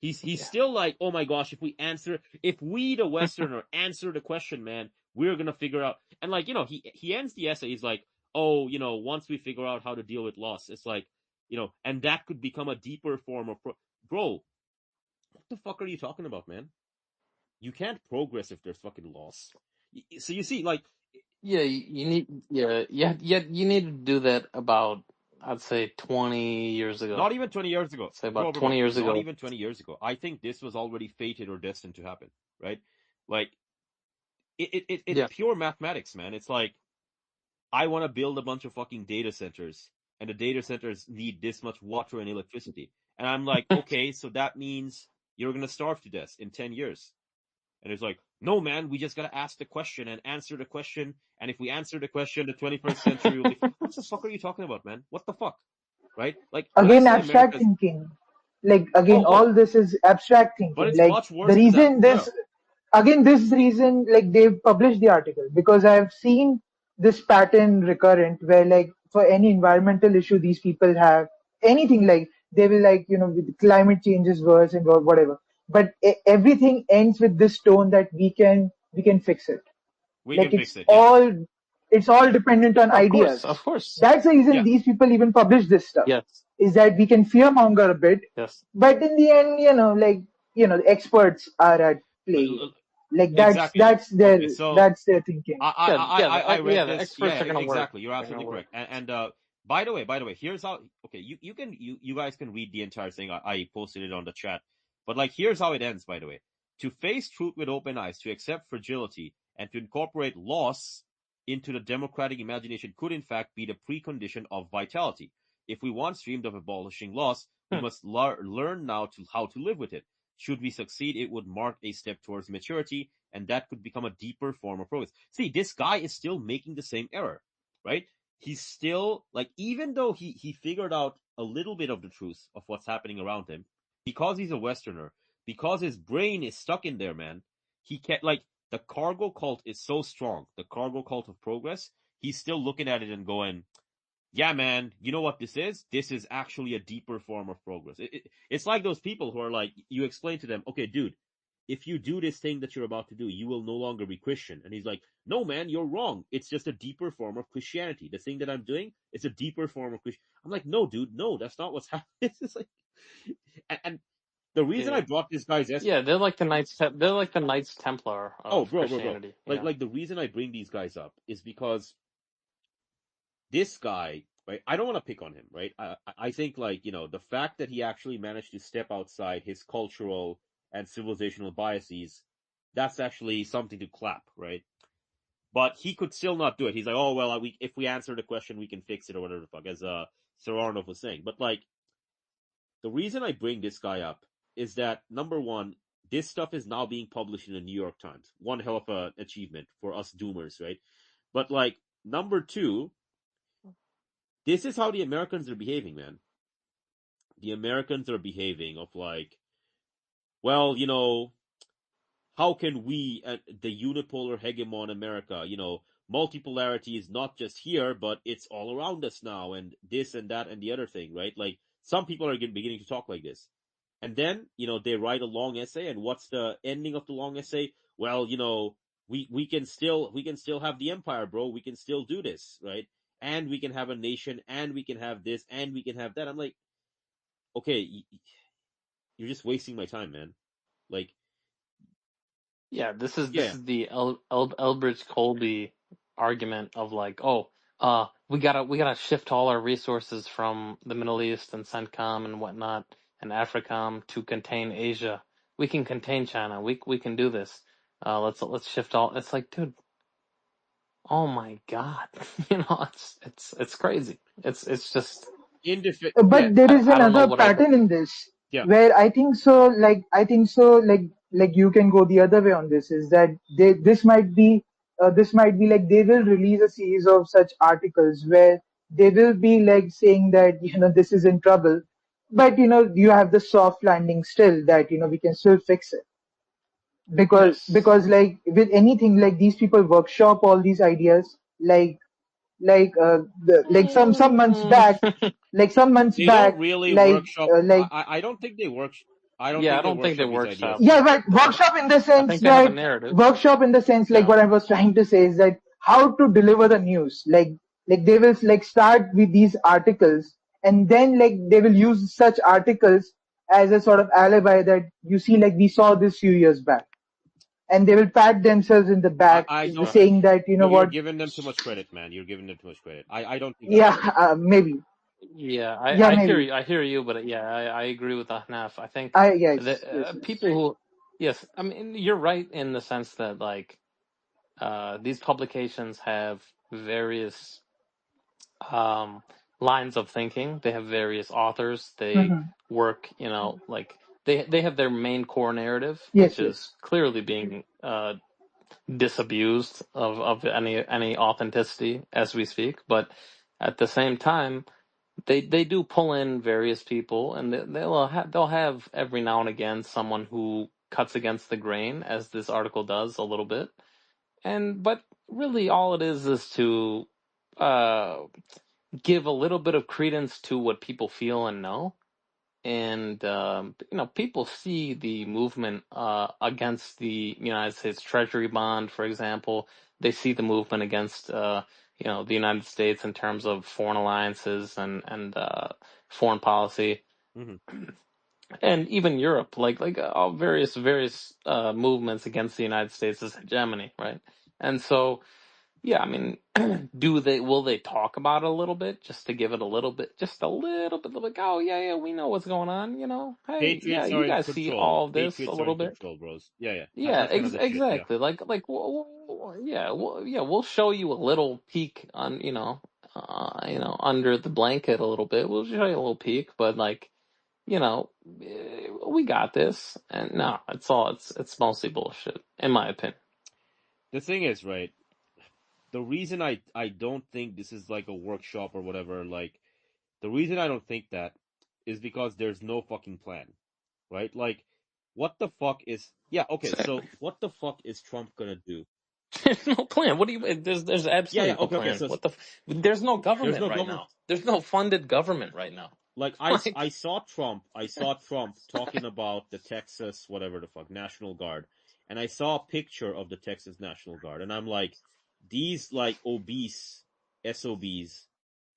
He's Yeah. still like, oh my gosh, if we the Westerner answer the question, man, we're gonna figure out. And like, he ends the essay. He's like, oh, once we figure out how to deal with loss, it's like, and that could become a deeper form of bro. What the fuck are you talking about, man? You can't progress if there's fucking loss. So you see, like, Yeah, you need you need to do that about I'd say 20 years ago. Not even 20 years ago. Say about Bro, 20 years not ago. even 20 years ago. I think this was already fated or destined to happen, right? Like, it's Yeah. pure mathematics, man. It's like, I want to build a bunch of fucking data centers, and the data centers need this much water and electricity. And I'm like, okay, so that means you're going to starve to death in 10 years. And it's like, no, man, we just got to ask the question and answer the question. And if we answer the question, the 21st century will be. What the fuck are you talking about, man? What the fuck? Right? Like, when I Again, say abstract America's. thinking. Like, again, Oh, all this is abstract but thinking. it's Like, much the worse than that. reason No. this, again, this reason, like, they've published the article because I've seen this pattern recurrent where, like, for any environmental issue these people have, anything like, they will, like, with climate change is worse and whatever. But everything ends with this tone that we can fix it. We Like can fix it. Yeah. it's all dependent on Of course. ideas. Of course. That's the reason Yeah. these people even publish this stuff, Yes. is that we can fearmonger a bit, Yes. but in the end, the experts are at play. Like Exactly. Okay, so that's their thinking. I read The this. experts Yeah, are gonna work. exactly. You're They're gonna absolutely work. correct. And by the way, here's how. Okay, you guys can read the entire thing. I posted it on the chat. But like, here's how it ends. By the way, to face truth with open eyes, to accept fragility, and to incorporate loss into the democratic imagination could in fact be the precondition of vitality. If we once dreamed of abolishing loss, we must learn now how to live with it. Should we succeed, it would mark a step towards maturity, and that could become a deeper form of progress. See, this guy is still making the same error, right? He's still, like, even though he figured out a little bit of the truth of what's happening around him, because he's a Westerner, because his brain is stuck in there, man, he can't, like, the cargo cult is so strong, the cargo cult of progress, he's still looking at it and going, yeah, man, you know what this is? This is actually a deeper form of progress. It's like those people who are like, you explain to them, okay, dude, if you do this thing that you're about to do, you will no longer be Christian. And he's like, no, man, you're wrong. It's just a deeper form of Christianity. The thing that I'm doing, it's a deeper form of Christianity. I'm like, no, dude, no, that's not what's happening. It's just like, and the reason I brought this guy's Yeah, they're like the Knights. They're like the Knights Templar of bro. Christianity. Like the reason I bring these guys up is because this guy, right? I don't want to pick on him, right? I think, like, the fact that he actually managed to step outside his cultural and civilizational biases, that's actually something to clap, right? But he could still not do it. He's like, oh well, if we answer the question, we can fix it or whatever the fuck, as Sir Arnold was saying. But like, the reason I bring this guy up is that, number one, this stuff is now being published in the New York Times. One hell of an achievement for us doomers, right? But like, number two, this is how the Americans are behaving, man. The Americans are behaving of like, well, how can we, the unipolar hegemon America, multipolarity is not just here, but it's all around us now, and this and that and the other thing, right? Like, some people are beginning to talk like this. And then, they write a long essay, and what's the ending of the long essay? Well, we can still have the empire, bro. We can still do this, right? And we can have a nation, and we can have this, and we can have that. I'm like, okay, you're just wasting my time, man. Like, Yeah, this is yeah, the Elbridge Colby argument of like, we gotta shift all our resources from the Middle East and CENTCOM and whatnot and AFRICOM to contain Asia. We can contain China. We can do this. Let's shift all. It's like, dude, oh my god, it's crazy. It's just yeah, But there is I don't know another what I. pattern in this yeah. where I think so, like you can go the other way on this, is that this might be like they will release a series of such articles where they will be like saying that this is in trouble, but you have the soft landing still, that we can still fix it, because Yes. like with anything, like these people workshop all these ideas, like some months back, like some months They don't back, really like workshop. like I don't think they work. I don't Yeah, I think they don't think they workshop these ideas, workshop. yeah, man. but workshop in the I sense think they have a that narrative. workshop in the sense, like Yeah. what I was trying to say is that how to deliver the news, like they will like start with these articles, and then like they will use such articles as a sort of alibi that you see, like we saw this few years back, and they will pat themselves in the back, I don't. saying that You're what. giving them too much credit, man. You're giving them too much credit. I don't think that's Yeah, how it works. maybe. Yeah, Yeah, I hear maybe. you. I hear you, but yeah, I agree with Ahnaf. I think Yes, the yes, yes. people who, yes, I mean you're right in the sense that like these publications have various um, lines of thinking. They have various authors. They Hmm. work, you know, like they have their main core narrative, Yes, which yes. is clearly being disabused of any authenticity as we speak. But at the same time, they do pull in various people, and they'll have every now and again someone who cuts against the grain, as this article does a little bit. And but really, all it is to uh, give a little bit of credence to what people feel and know. And you know, people see the movement against the United States Treasury bond, for example. They see the movement against you know, the United States in terms of foreign alliances and foreign policy, Hmm. and even Europe, like all various movements against the United States' hegemony, right? And so yeah, I mean, will they talk about it a little bit just to give it a little bit, just a little bit, like, oh yeah, we know what's going on, you know, hey, yeah, Patriots are you in guys see control. all of this a Patriots are little in bit, control, bros. Yeah, yeah. yeah, That kind of the shit. Yeah. exactly, yeah, we'll show you a little peek on, you know, under the blanket a little bit, we'll show you a little peek, but like, you know, we got this, and no, it's mostly bullshit, in my opinion. The thing is, right? The reason I don't think this is like a workshop or whatever, like the reason I don't think that is because there's no fucking plan, right? Like, what the fuck is? Yeah, okay. So what the fuck is Trump gonna do? There's no plan. What do you? There's Yeah, yeah. absolutely no Okay, okay. plan. So There's no there's government no right government. now. There's no funded government right now. Like Like, I saw Trump talking about the Texas whatever the fuck National Guard, and I saw a picture of the Texas National Guard, and I'm like, these like obese SOBs,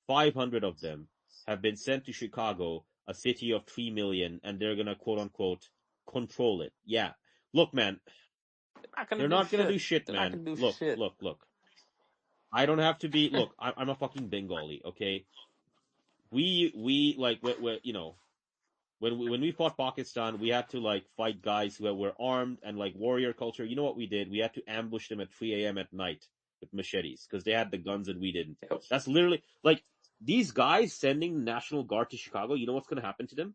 500 of them have been sent to Chicago, a city of 3 million, and they're gonna quote unquote control it. Yeah, look, man, they're not gonna they're do not gonna shit. do shit, They're not man. gonna do Look, shit. look, look. I don't have to be. Look, I'm a fucking Bengali, okay? We like you know when we fought Pakistan, we had to like fight guys who were armed and like warrior culture. You know what we did? We had to ambush them at 3 a.m. at night with machetes because they had the guns and we didn't. That's literally like these guys sending the National Guard to Chicago. You know what's going to happen to them?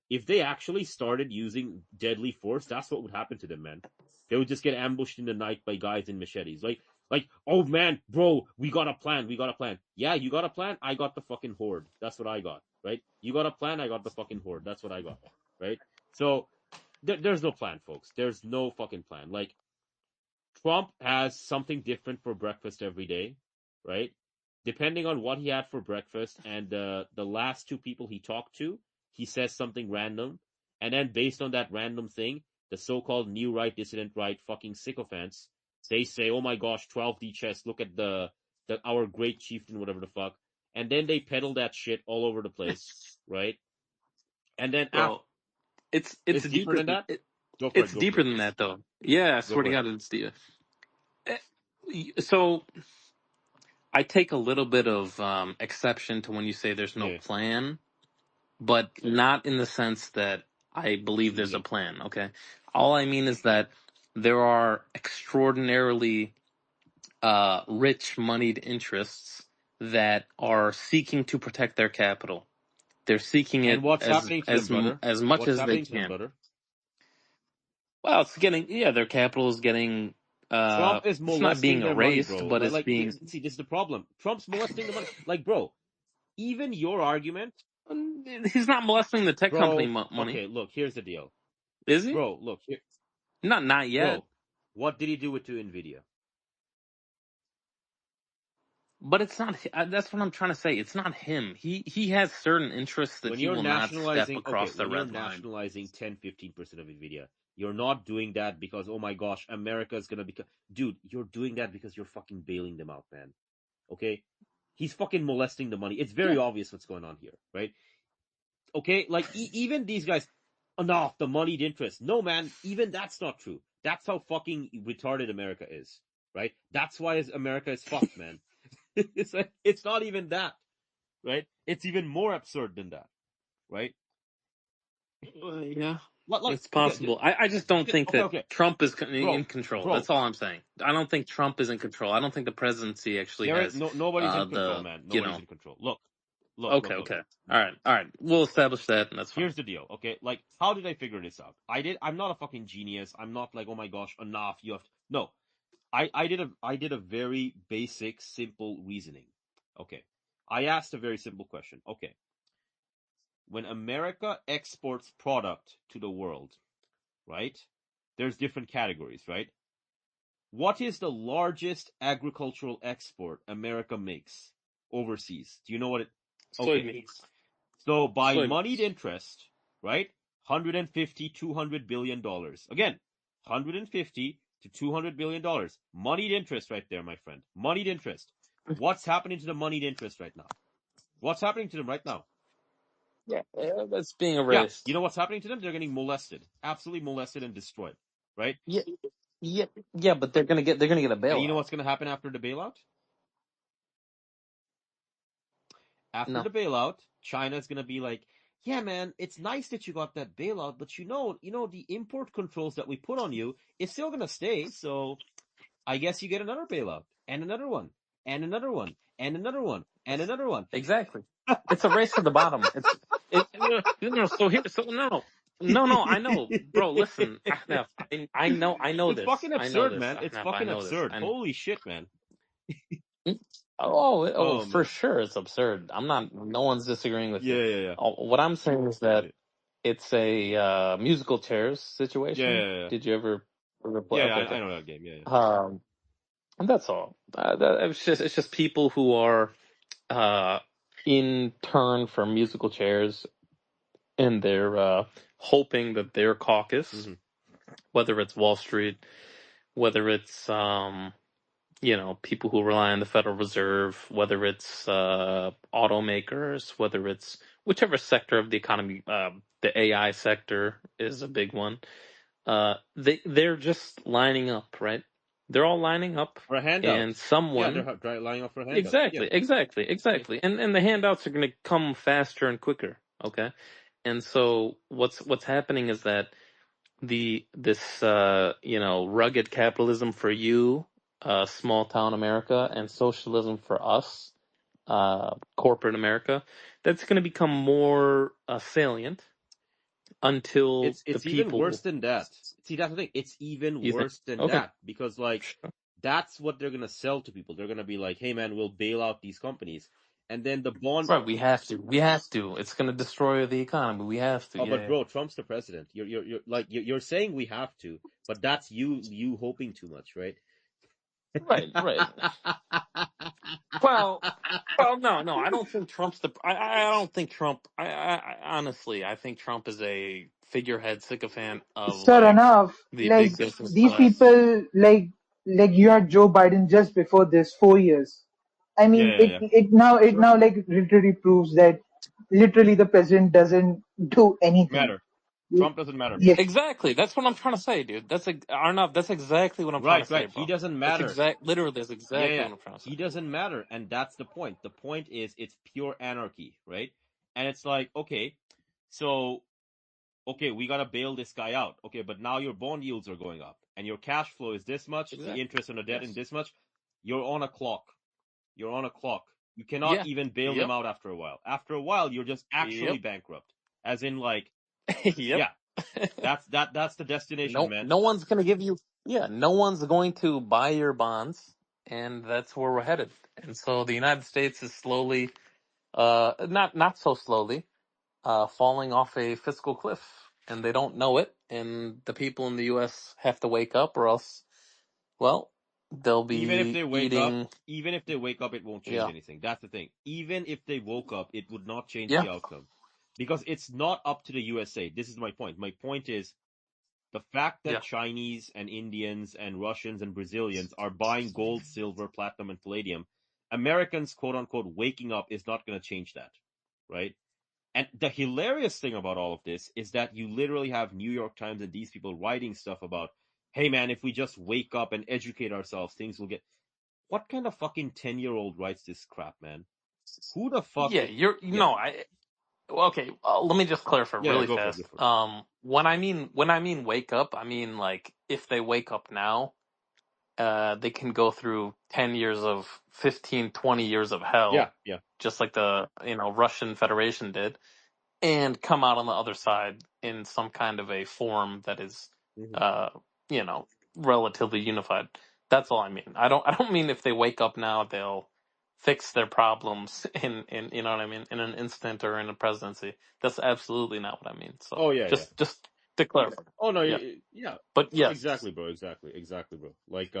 If they actually started using deadly force, that's what would happen to them, man. They would just get ambushed in the night by guys in machetes. Like, oh man, bro, we got a plan. We got a plan. Yeah, you got a plan. I got the fucking horde. That's what I got. Right? You got a plan. I got the fucking horde. That's what I got. Right? So there's no plan, folks. There's no fucking plan. Like Trump has something different for breakfast every day, right? Depending on what he had for breakfast and the last two people he talked to, he says something random, and then based on that random thing, the so-called new right, dissident right, fucking sycophants, they say, "Oh my gosh, 12D chess, look at the our great chieftain, whatever the fuck," and then they peddle that shit all over the place, right? And then after, Bro, it's it's deeper deeper. than that. Go for It's it. Go for deeper it. than that, though. Yeah, I Go swear to for it. God, it's deeper. Eh, So I take a little bit of exception to when you say there's no Yeah. plan, but not in the sense that I believe there's a Mm-hmm. plan. Okay, all I mean is that there are extraordinarily rich moneyed interests that are seeking to protect their capital. They're seeking And it what's happening to them, brother? as much What's as they happening to them, can. brother? Well, it's getting, yeah, their capital is getting Trump is it's not being molesting their money, erased, bro. but it's being See, this is the problem. Trump's molesting the money. Like, bro, even your argument, he's not molesting the tech company bro. money, Okay, look, here's the deal, is he? bro. Look, here, Not yet. bro. What did he do with to Nvidia? But it's not. That's what I'm trying to say. It's not him. He has certain interests that When he you're will not step nationalizing, okay, across the when you're red line. nationalizing 10-15% of Nvidia, you're not doing that because oh my gosh, America's gonna become, dude. You're doing that because you're fucking bailing them out, man. Okay, he's fucking molesting the money. It's very Yeah. obvious what's going on here, right? Okay, like even these guys, enough the moneyed interest. No, man, even that's not true. That's how fucking retarded America is, right? That's why America is fucked, man. It's not even that. right? It's even more absurd than that, right? Yeah, Like it's possible. I just don't think that okay, Trump is in bro, control. bro. That's all I'm saying. I don't think Trump is in control. I don't think the presidency actually There is has nobody's in control, the, man. you Nobody's know. in control. Look, look, Okay, look, look. okay. All right. We'll establish that, and that's fine. Here's the deal, okay? Like, how did I figure this out? I'm not a fucking genius. I'm not like, oh my gosh, enough. You have to. No, I did a very basic, simple reasoning. Okay, I asked a very simple question. Okay, when America exports product to the world, right? There's different categories, right? What is the largest agricultural export America makes overseas? Do you know what it? Okay, Soybeans. so by moneyed Soybeans. interest, right? 150, $200 billion. Again, 150 to $200 billion. Moneyed interest right there, my friend. Moneyed interest. What's happening to the moneyed interest right now? What's happening to them right now? Yeah, that's being Yeah, erased. you know what's happening to them? They're getting molested. Absolutely molested and destroyed, right? Yeah, yeah, but they're gonna get a And you know bailout. what's going to happen after the bailout? After No, the bailout, China's going to be like, yeah, man, it's nice that you got that bailout, but the import controls that we put on you is still going to stay. So I guess you get another bailout and another one and another one and another one and another one. exactly. It's a race to the bottom. No. I know, bro. Listen, Ahnaf, I know It's this. fucking I know absurd, this, man. It's Ahnaf. I fucking know this. absurd. Holy shit, man. Oh, Oh, for man. sure, it's absurd. I'm not. No one's disagreeing with you. Yeah. What I'm saying is that it's a musical chairs situation. Yeah. Did you ever play? Yeah, Okay, I okay. know that game. Yeah. And that's all. It's just people who are uh in turn for musical chairs, and they're hoping that their caucus, Mm-hmm. whether it's Wall Street, whether it's people who rely on the Federal Reserve, whether it's automakers, whether it's whichever sector of the economy, the AI sector is a big one. They're just lining up, right? They're all lining up, For a handout. and Yeah, someone they're lining up for a handout. Yeah. exactly, and the handouts are going to come faster and quicker. Okay, and so what's happening is that this rugged capitalism for you, small town America, and socialism for us, corporate America, that's going to become more salient until the It's even worse people. than that. See, that's the thing. It's even You think? worse than Okay, that because like that's what they're gonna sell to people. They're gonna be like, "Hey, man, we'll bail out these companies," and then the bond. right. We have to. It's going to destroy the economy. We have to. Oh, but Yeah. bro, Trump's the president. You're saying we have to, but that's you hoping too much, right? Right. Well, no. I don't think Trump's the. I don't think Trump. Honestly, I think Trump is a figurehead sycophant of Sir, like enough. the Like big business these class. people, like you had Joe Biden just before this 4 years. I Yeah, mean, yeah, it yeah. it now like literally proves that literally the president doesn't do anything. Matter. Trump doesn't matter, bro. Yeah, Exactly. That's what I'm trying to say, dude. Arnav. That's exactly what I'm trying to say, Right. He bro. doesn't That's matter. literally that's exactly Yeah. what I'm trying to say. He doesn't matter, and that's the point. The point is it's pure anarchy, right? And it's like, okay, so okay, we gotta bail this guy out. Okay, but now your bond yields are going up, and your cash flow is this much, the Exactly. interest on the debt in Yes. this much. You're on a clock. You're on a clock. You cannot Yeah. even bail them Yep. out after a while. After a while, you're just actually Yep. bankrupt. As in, like, Yep. yeah, that's the destination, man. No one's going to give you. Yeah. No one's going to buy your bonds, and that's where we're headed. And so the United States is slowly, not so slowly, falling off a fiscal cliff, and they don't know it. And the people in the U.S. have to wake up, or else, well, they'll be eating. Even if they wake up, it won't change Yeah. anything. That's the thing. Even if they woke up, it would not change Yeah. the outcome. Because it's not up to the USA. This is my point. My point is the fact that Yeah. Chinese and Indians and Russians and Brazilians are buying gold, silver, platinum, and palladium, Americans, quote unquote, waking up is not going to change that. Right? And the hilarious thing about all of this is that you literally have New York Times and these people writing stuff about, hey man, if we just wake up and educate ourselves, things will get. What kind of fucking 10-year-old writes this crap, man? Who the fuck? Yeah, you're Yeah, no, I well, okay. Let me just clarify yeah, really go for it, go fast. for it. When I mean wake up, I mean like if they wake up now, they can go through 10 years of 15, 20 years of Yeah, hell, yeah. just like the Russian Federation did, and come out on the other side in some kind of a form that is Hmm. uh relatively unified. That's all I mean. I don't mean if they wake up now they'll fix their problems in you know what I mean, in an instant or in a presidency. That's absolutely not what I mean. So Oh yeah, yeah. just to clarify. Oh no, Yeah. yeah. But yes. Exactly, bro. Exactly, bro. Like,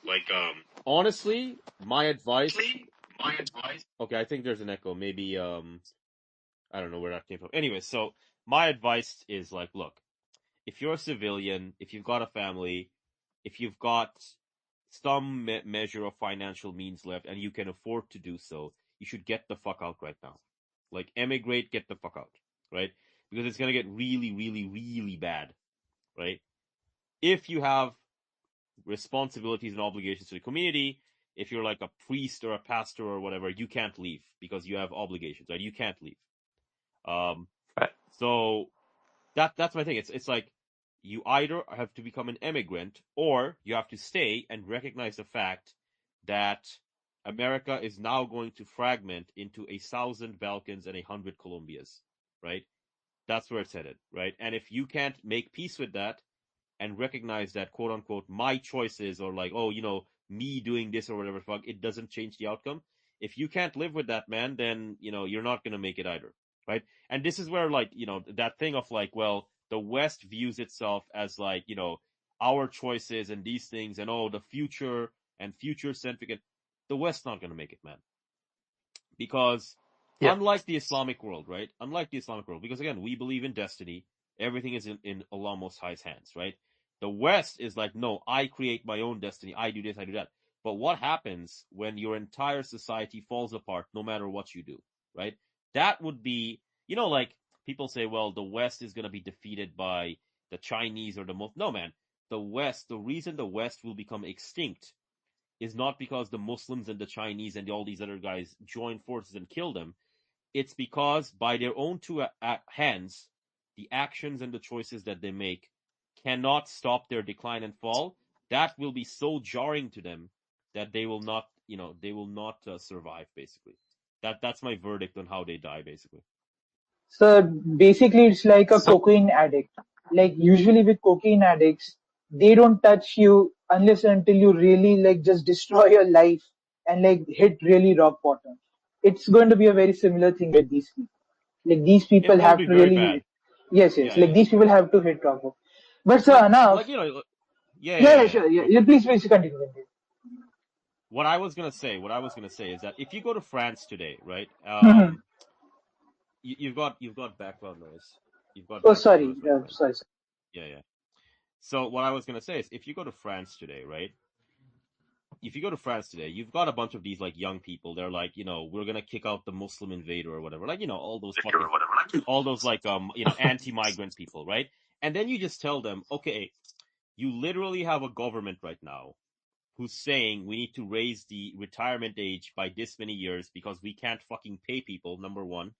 Like honestly, my advice. honestly, my advice. Okay, I think there's an echo. Maybe, I don't know where that came from. Anyway, so my advice is like, look, if you're a civilian, if you've got a family, if you've got some measure of financial means left and you can afford to do so, you should get the fuck out right now. Like, emigrate, get the fuck out, right? Because it's gonna get really, really, really bad, right? If you have responsibilities and obligations to the community, if you're like a priest or a pastor or whatever, you can't leave because you have obligations, right? You can't leave. Um, Right. so that's my thing. It's like you either have to become an immigrant or you have to stay and recognize the fact that America is now going to fragment into 1,000 Balkans and 100 Colombias, right? That's where it's headed, right? And if you can't make peace with that and recognize that, quote unquote, my choices or like, oh, me doing this or whatever fuck, it doesn't change the outcome. If you can't live with that, man, then, you're not going to make it either, right? And this is where, like, that thing of like, well, the West views itself as like, our choices and these things and, oh, the future and future centric. The West's not going to make it, man. Because Yeah. unlike the Islamic world, right? Unlike the Islamic world, because again, we believe in destiny. Everything is in Allah Most High's hands, right? The West is like, no, I create my own destiny. I do this, I do that. But what happens when your entire society falls apart, no matter what you do, right? That would be, like people say, well, the West is going to be defeated by the Chinese or the Muslims. No, man. The reason the West will become extinct is not because the Muslims and the Chinese and all these other guys join forces and kill them. It's because by their own two hands, the actions and the choices that they make cannot stop their decline and fall. That will be so jarring to them that they will not, survive. Basically, that's my verdict on how they die. Basically, So basically, it's like a cocaine addict. Like usually with cocaine addicts, they don't touch you unless and until you really like just destroy your life and like hit really rock bottom. It's going to be a very similar thing with these people. Like these it people will have be to very really, bad. yes, yes. Yeah, Like yeah. these people have to hit rock bottom. But sir, Like enough. yeah, yeah, Yeah, yeah, yeah, yeah. sure. Yeah, Go yeah, for it. please continue. Continue. What I was gonna say is that if you go to France today, right? Mhm. You've got background noise. You've got Oh, background sorry. noise, my friend. Sorry. Yeah, yeah. So what I was gonna say is, if you go to France today, right? If you go to France today, you've got a bunch of these like young people. They're like, we're gonna kick out the Muslim invader or whatever. Like, all those like anti-migrant people, right? And then you just tell them, okay, you literally have a government right now who's saying we need to raise the retirement age by this many years because we can't fucking pay people, number one.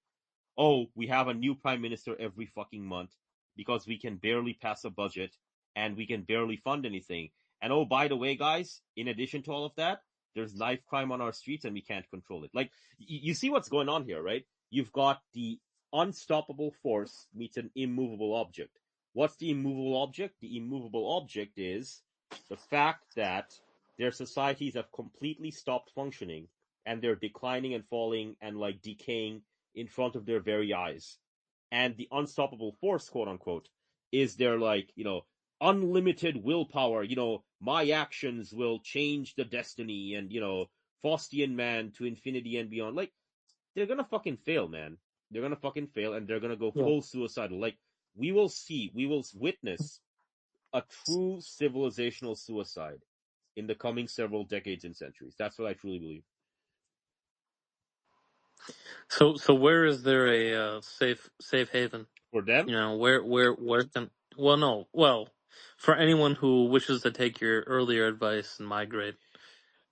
Oh, we have a new prime minister every fucking month because we can barely pass a budget and we can barely fund anything. And oh, by the way, guys, in addition to all of that, there's knife crime on our streets and we can't control it. Like, you see what's going on here, right? You've got the unstoppable force meets an immovable object. What's the immovable object? The immovable object is the fact that their societies have completely stopped functioning and they're declining and falling and like decaying in front of their very eyes. And the unstoppable force, quote unquote, is their like, unlimited willpower. My actions will change the destiny and, Faustian man to infinity and beyond. Like, they're gonna fucking fail, man. They're gonna fucking fail and they're gonna go Yeah. full suicidal. Like, we will witness a true civilizational suicide in the coming several decades and centuries. That's what I truly believe. So where is there a safe haven? For them, Where can for anyone who wishes to take your earlier advice and migrate,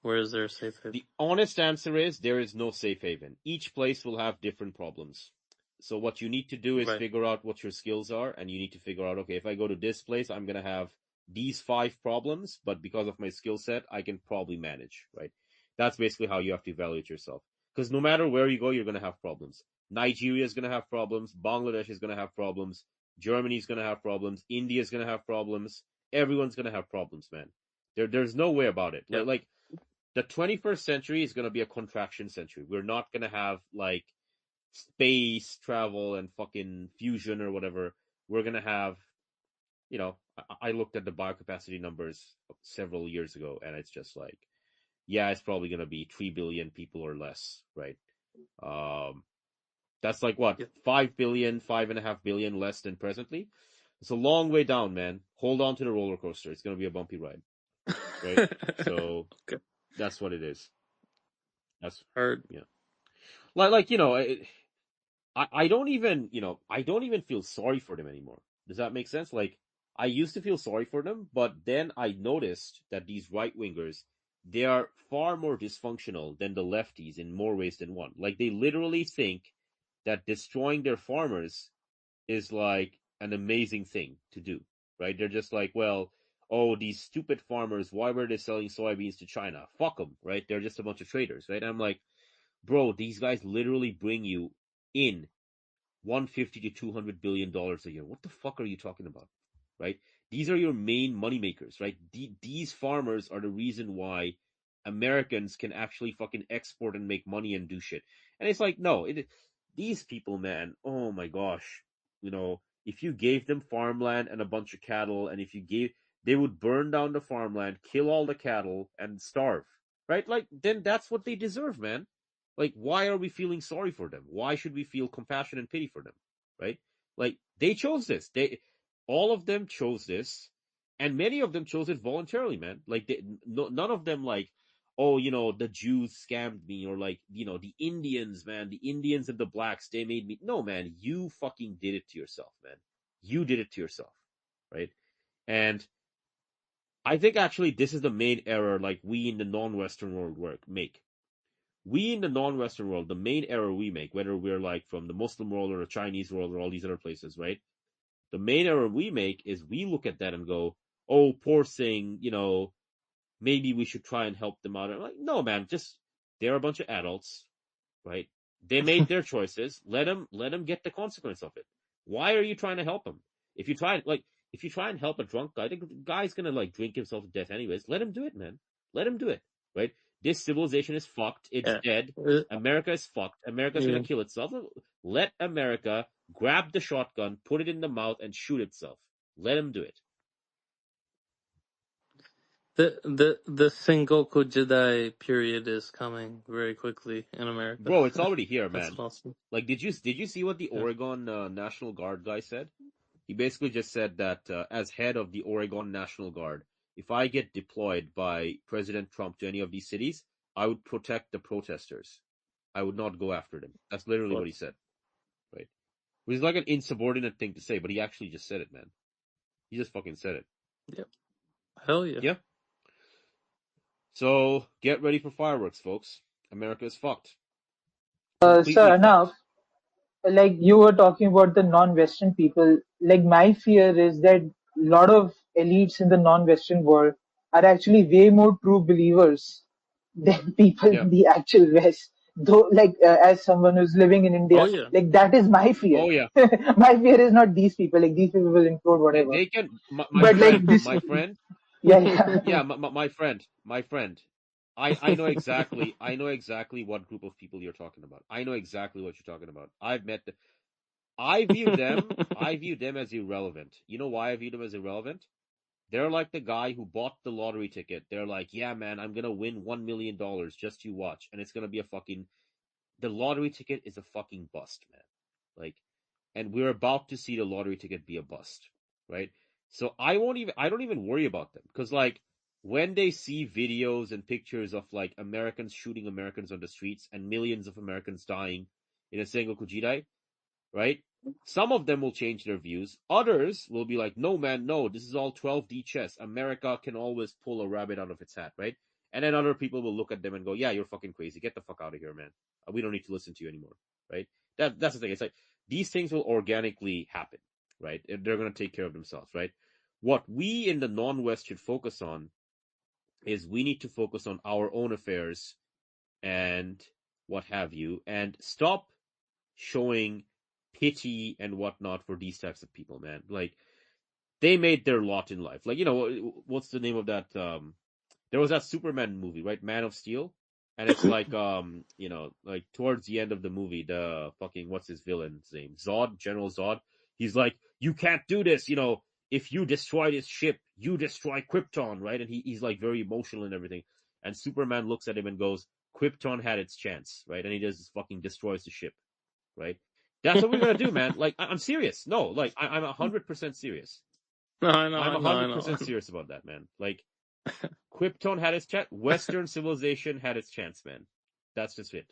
Where is there a safe haven? The honest answer is there is no safe haven. Each place will have different problems. So what you need to do is Right. figure out what your skills are, and you need to figure out, okay, if I go to this place, I'm going to have these 5 problems, but because of my skill set, I can probably manage, right? That's basically how you have to evaluate yourself. Because no matter where you go, you're going to have problems. Nigeria is going to have problems. Bangladesh is going to have problems. Germany is going to have problems. India is going to have problems. Everyone's going to have problems, man. There's no way about it. Yeah. Like the 21st century is going to be a contraction century. We're not going to have like space travel and fucking fusion or whatever. We're going to have, I looked at the biocapacity numbers several years ago, and it's just like, yeah, it's probably going to be 3 billion people or less, right? That's like what, Yeah. 5 billion, 5.5 billion less than presently. It's a long way down, man. Hold on to the roller coaster. It's going to be a bumpy ride, right? So Okay. that's what it is. That's Heard. yeah. I don't even, I don't even feel sorry for them anymore. Does that make sense? Like, I used to feel sorry for them, but then I noticed that these right wingers, they are far more dysfunctional than the lefties in more ways than one. Like, they literally think that destroying their farmers is like an amazing thing to do, right? They're just like, well, oh, these stupid farmers, why were they selling soybeans to China? Fuck them, right? They're just a bunch of traders, right? And I'm like, bro, these guys literally bring you in 150 to 200 billion dollars a year. What the fuck are you talking about? Right? These are your main money makers, right? These farmers are the reason why Americans can actually fucking export and make money and do shit. And it's like, no, these people, man, oh my gosh. If you gave them farmland and a bunch of cattle, and they would burn down the farmland, kill all the cattle, and starve, right? Like, then that's what they deserve, man. Like, why are we feeling sorry for them? Why should we feel compassion and pity for them? Right? Like, they chose this. All of them chose this, and many of them chose it voluntarily, man. Like, none of them like, oh, the Jews scammed me, or like, the Indians, man, the Indians and the blacks, they made me. No, man, you fucking did it to yourself, man. You did it to yourself, right? And I think actually this is the main error, like, we in the non-Western world make. We in the non-Western world, the main error we make, whether we're like from the Muslim world or the Chinese world or all these other places, right? The main error we make is we look at that and go, oh, poor thing, maybe we should try and help them out. I'm like, no, man, they're a bunch of adults, right? They made their choices. Let them get the consequence of it. Why are you trying to help them? If you try and help a drunk guy, the guy's gonna like drink himself to death anyways. Let him do it, man. Let him do it, right? This civilization is fucked. It's Yeah. dead. America is fucked. America's Yeah. gonna kill itself. Let America grab the shotgun, put it in the mouth, and shoot itself. Let him do it. The Sengoku Jedi period is coming very quickly in America. Bro, it's already here, That's man. awesome. Like, did you see what the Yeah. Oregon National Guard guy said? He basically just said that as head of the Oregon National Guard, if I get deployed by President Trump to any of these cities, I would protect the protesters. I would not go after them. That's literally what he said, right? Which is like an insubordinate thing to say, but he actually just said it, man. He just fucking said it. Yep. Hell yeah. Yeah. So get ready for fireworks, folks. America is fucked. Completely So fucked. now, like you were talking about the non-Western people, like my fear is that a lot of elites in the non-Western world are actually way more true believers than people Yeah. in the actual West. Though, like as someone who's living in Oh India, yeah. like that is my fear. Oh yeah. My fear is not these people. Like these people will implode whatever. They can. My But like friend. this, My friend. yeah, yeah. Yeah, my friend, I know exactly. I know exactly what group of people you're talking about. I know exactly what you're talking about. I've met them. I view them. I view them as irrelevant. You know why I view them as irrelevant? They're like the guy who bought the lottery ticket. They're like, yeah, man, I'm gonna win $1 million. Just you watch, and it's gonna be a fucking. The lottery ticket is a fucking bust, man. Like, and we're about to see the lottery ticket be a bust, right? So I don't even worry about them, because like when they see videos and pictures of like Americans shooting Americans on the streets and millions of Americans dying in a single Kujidai, right? Some of them will change their views. Others will be like, no, man, no, this is all 12D chess. America can always pull a rabbit out of its hat, right? And then other people will look at them and go, yeah, you're fucking crazy. Get the fuck out of here, man. We don't need to listen to you anymore, right? That's the thing. It's like these things will organically happen, right? They're going to take care of themselves, right? What we in the non-West should focus on is we need to focus on our own affairs and what have you, and stop showing pity and whatnot for these types of people, man. Like, they made their lot in life. Like, what's the name of that? There was that Superman movie, right? Man of Steel. And it's like, like towards the end of the movie, the fucking, what's his villain's name? Zod, General Zod. He's like, you can't do this, if you destroy this ship, you destroy Krypton, right? And he's like very emotional and everything. And Superman looks at him and goes, Krypton had its chance, right? And he just fucking destroys the ship, right? That's what we're gonna do, man. Like, I'm serious. No, like, I'm 100% serious. No, I know, I'm I know, I 100% know. serious about that, man. Like, Krypton had its chance. Western civilization had its chance, man. That's just it,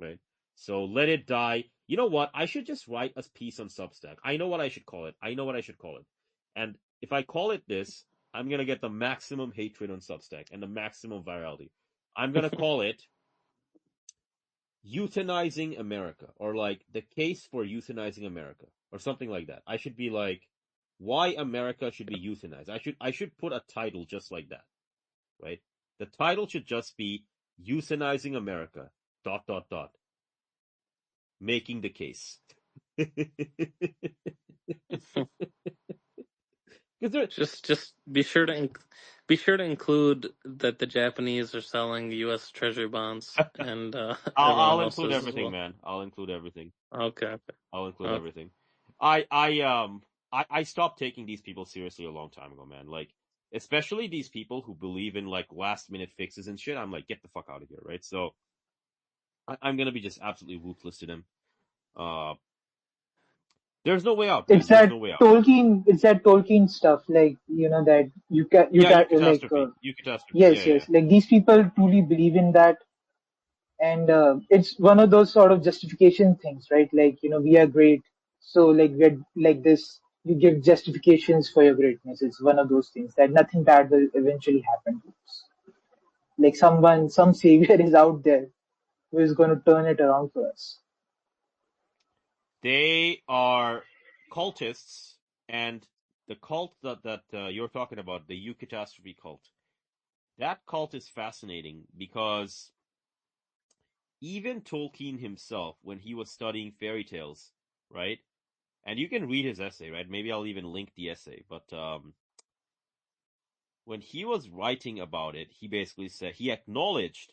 right? So let it die. You know what? I should just write a piece on Substack. I know what I should call it. And if I call it this, I'm gonna get the maximum hatred on Substack and the maximum virality. I'm gonna call it Euthanizing America, or like the case for euthanizing America, or something like that. I should be like, why America should be euthanized. I should put a title just like that, right? The title should just be Euthanizing America, ... Making the case. Just be sure to include that the Japanese are selling U.S. Treasury bonds, and everyone I'll else include is as everything, well. man. I'll include everything. Okay. I'll include Okay. everything. I stopped taking these people seriously a long time ago, man. Like, especially these people who believe in like last minute fixes and shit. I'm like, get the fuck out of here, right? So I'm gonna be just absolutely ruthless to them. There's no way out, man. It's There's that no way out. Tolkien stuff, like, that Yeah, like, Eucatastrophe. yes, Yeah. yes, like these people truly believe in that. And it's one of those sort of justification things, right? Like, we are great, so like we're like this. You give justifications for your greatness. It's one of those things that nothing bad will eventually happen to us. Like, some savior is out there who is going to turn it around for us. They are cultists, and the cult that you're talking about, the Eucatastrophe cult, that cult is fascinating because even Tolkien himself, when he was studying fairy tales, right? And you can read his essay, right? Maybe I'll even link the essay. But when he was writing about it, he basically said he acknowledged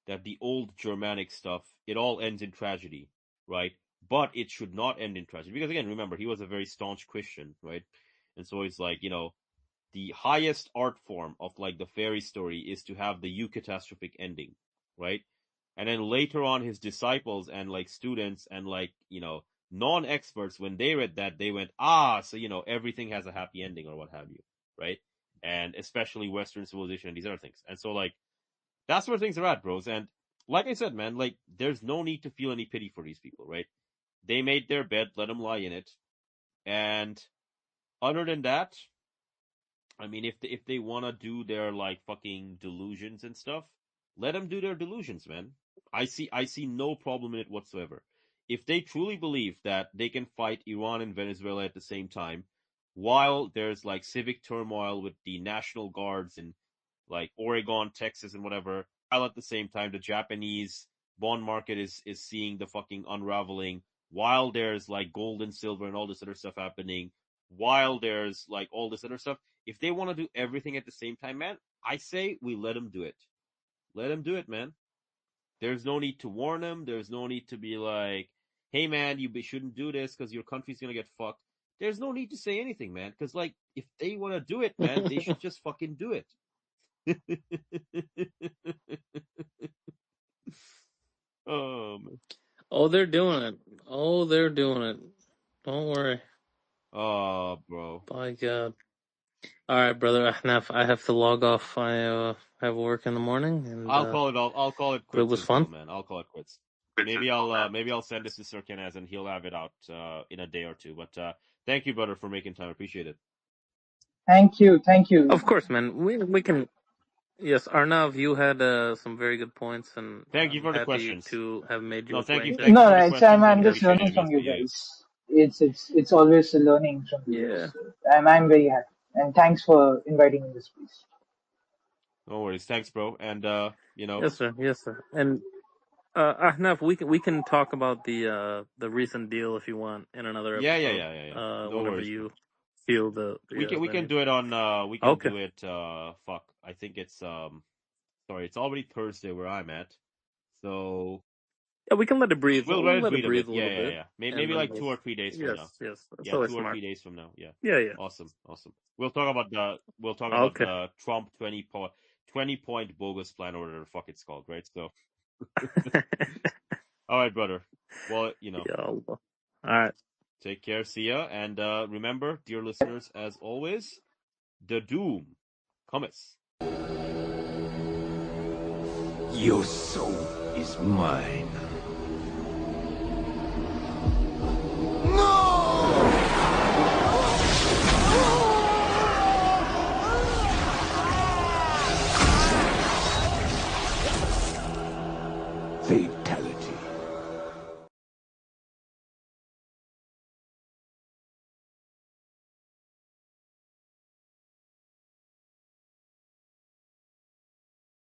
that the old Germanic stuff, it all ends in tragedy, right? But it should not end in tragedy. Because again, remember, he was a very staunch Christian, right? And so he's like, the highest art form of like the fairy story is to have the eucatastrophic ending, right? And then later on, his disciples and like students and like, non-experts, when they read that, they went, so, everything has a happy ending or what have you, right? And especially Western civilization and these other things. And so, like, that's where things are at, bros. And like I said, man, like, there's no need to feel any pity for these people, right? They made their bed, let them lie in it. And other than that, I mean, if they want to do their like fucking delusions and stuff, let them do their delusions, man. I see no problem in it whatsoever. If they truly believe that they can fight Iran and Venezuela at the same time, while there's like civic turmoil with the National Guards in like Oregon, Texas, and whatever, while at the same time the Japanese bond market is seeing the fucking unraveling, while there's like gold and silver and all this other stuff happening, while there's like all this other stuff, if they want to do everything at the same time, man, I say we let them do it. Let them do it, man. There's no need to warn them. There's no need to be like, hey, man, you shouldn't do this because your country's going to get fucked. There's no need to say anything, man. Because, like, if they want to do it, man, they should just fucking do it. Oh, man. Oh, they're doing it. Oh, they're doing it. Don't worry. Oh, bro. By God. All right, brother Ahnaf, I have to log off. I have work in the morning, and I'll call it but it quits was as fun. well, man. I'll call it quits. Maybe I'll send this to Sir Kenaz and he'll have it out in a day or two. But thank you, brother, for making time. Appreciate it. Thank you. Of course, man. We can Yes, Arnav, you had some very good points, and Thank you I'm for the happy questions. to have made you No, acquainted. thank you No, for no, the it's I'm questions and I'm just appreciate learning it. from you Misbehaved. guys. It's always learning from you Yeah. guys. So I'm very happy, and thanks for inviting me this place. No worries. Thanks, bro. And Yes, sir. Yes, sir. And Ahnaf, we can talk about the recent deal if you want in another episode. yeah. No Whenever worries, bro. you feel the We the can need. do it on we can Okay. do it fuck. I think it's sorry, it's already Thursday where I'm at. So Yeah, we can let it breathe. we'll let We'll it let it breathe a bit. breathe a little bit, Maybe and then like we'll. 2 or 3 days from now. Yes, yes. That's Yeah, always two or smart. three days from now. Yeah. Yeah, yeah. Awesome. We'll talk about Okay. the Trump 20-point bogus plan or whatever the fuck it's called, right? So all right, brother. Well, Yeah. All right. take care, see ya, and remember, dear listeners, as always, the doom cometh. Your soul is mine.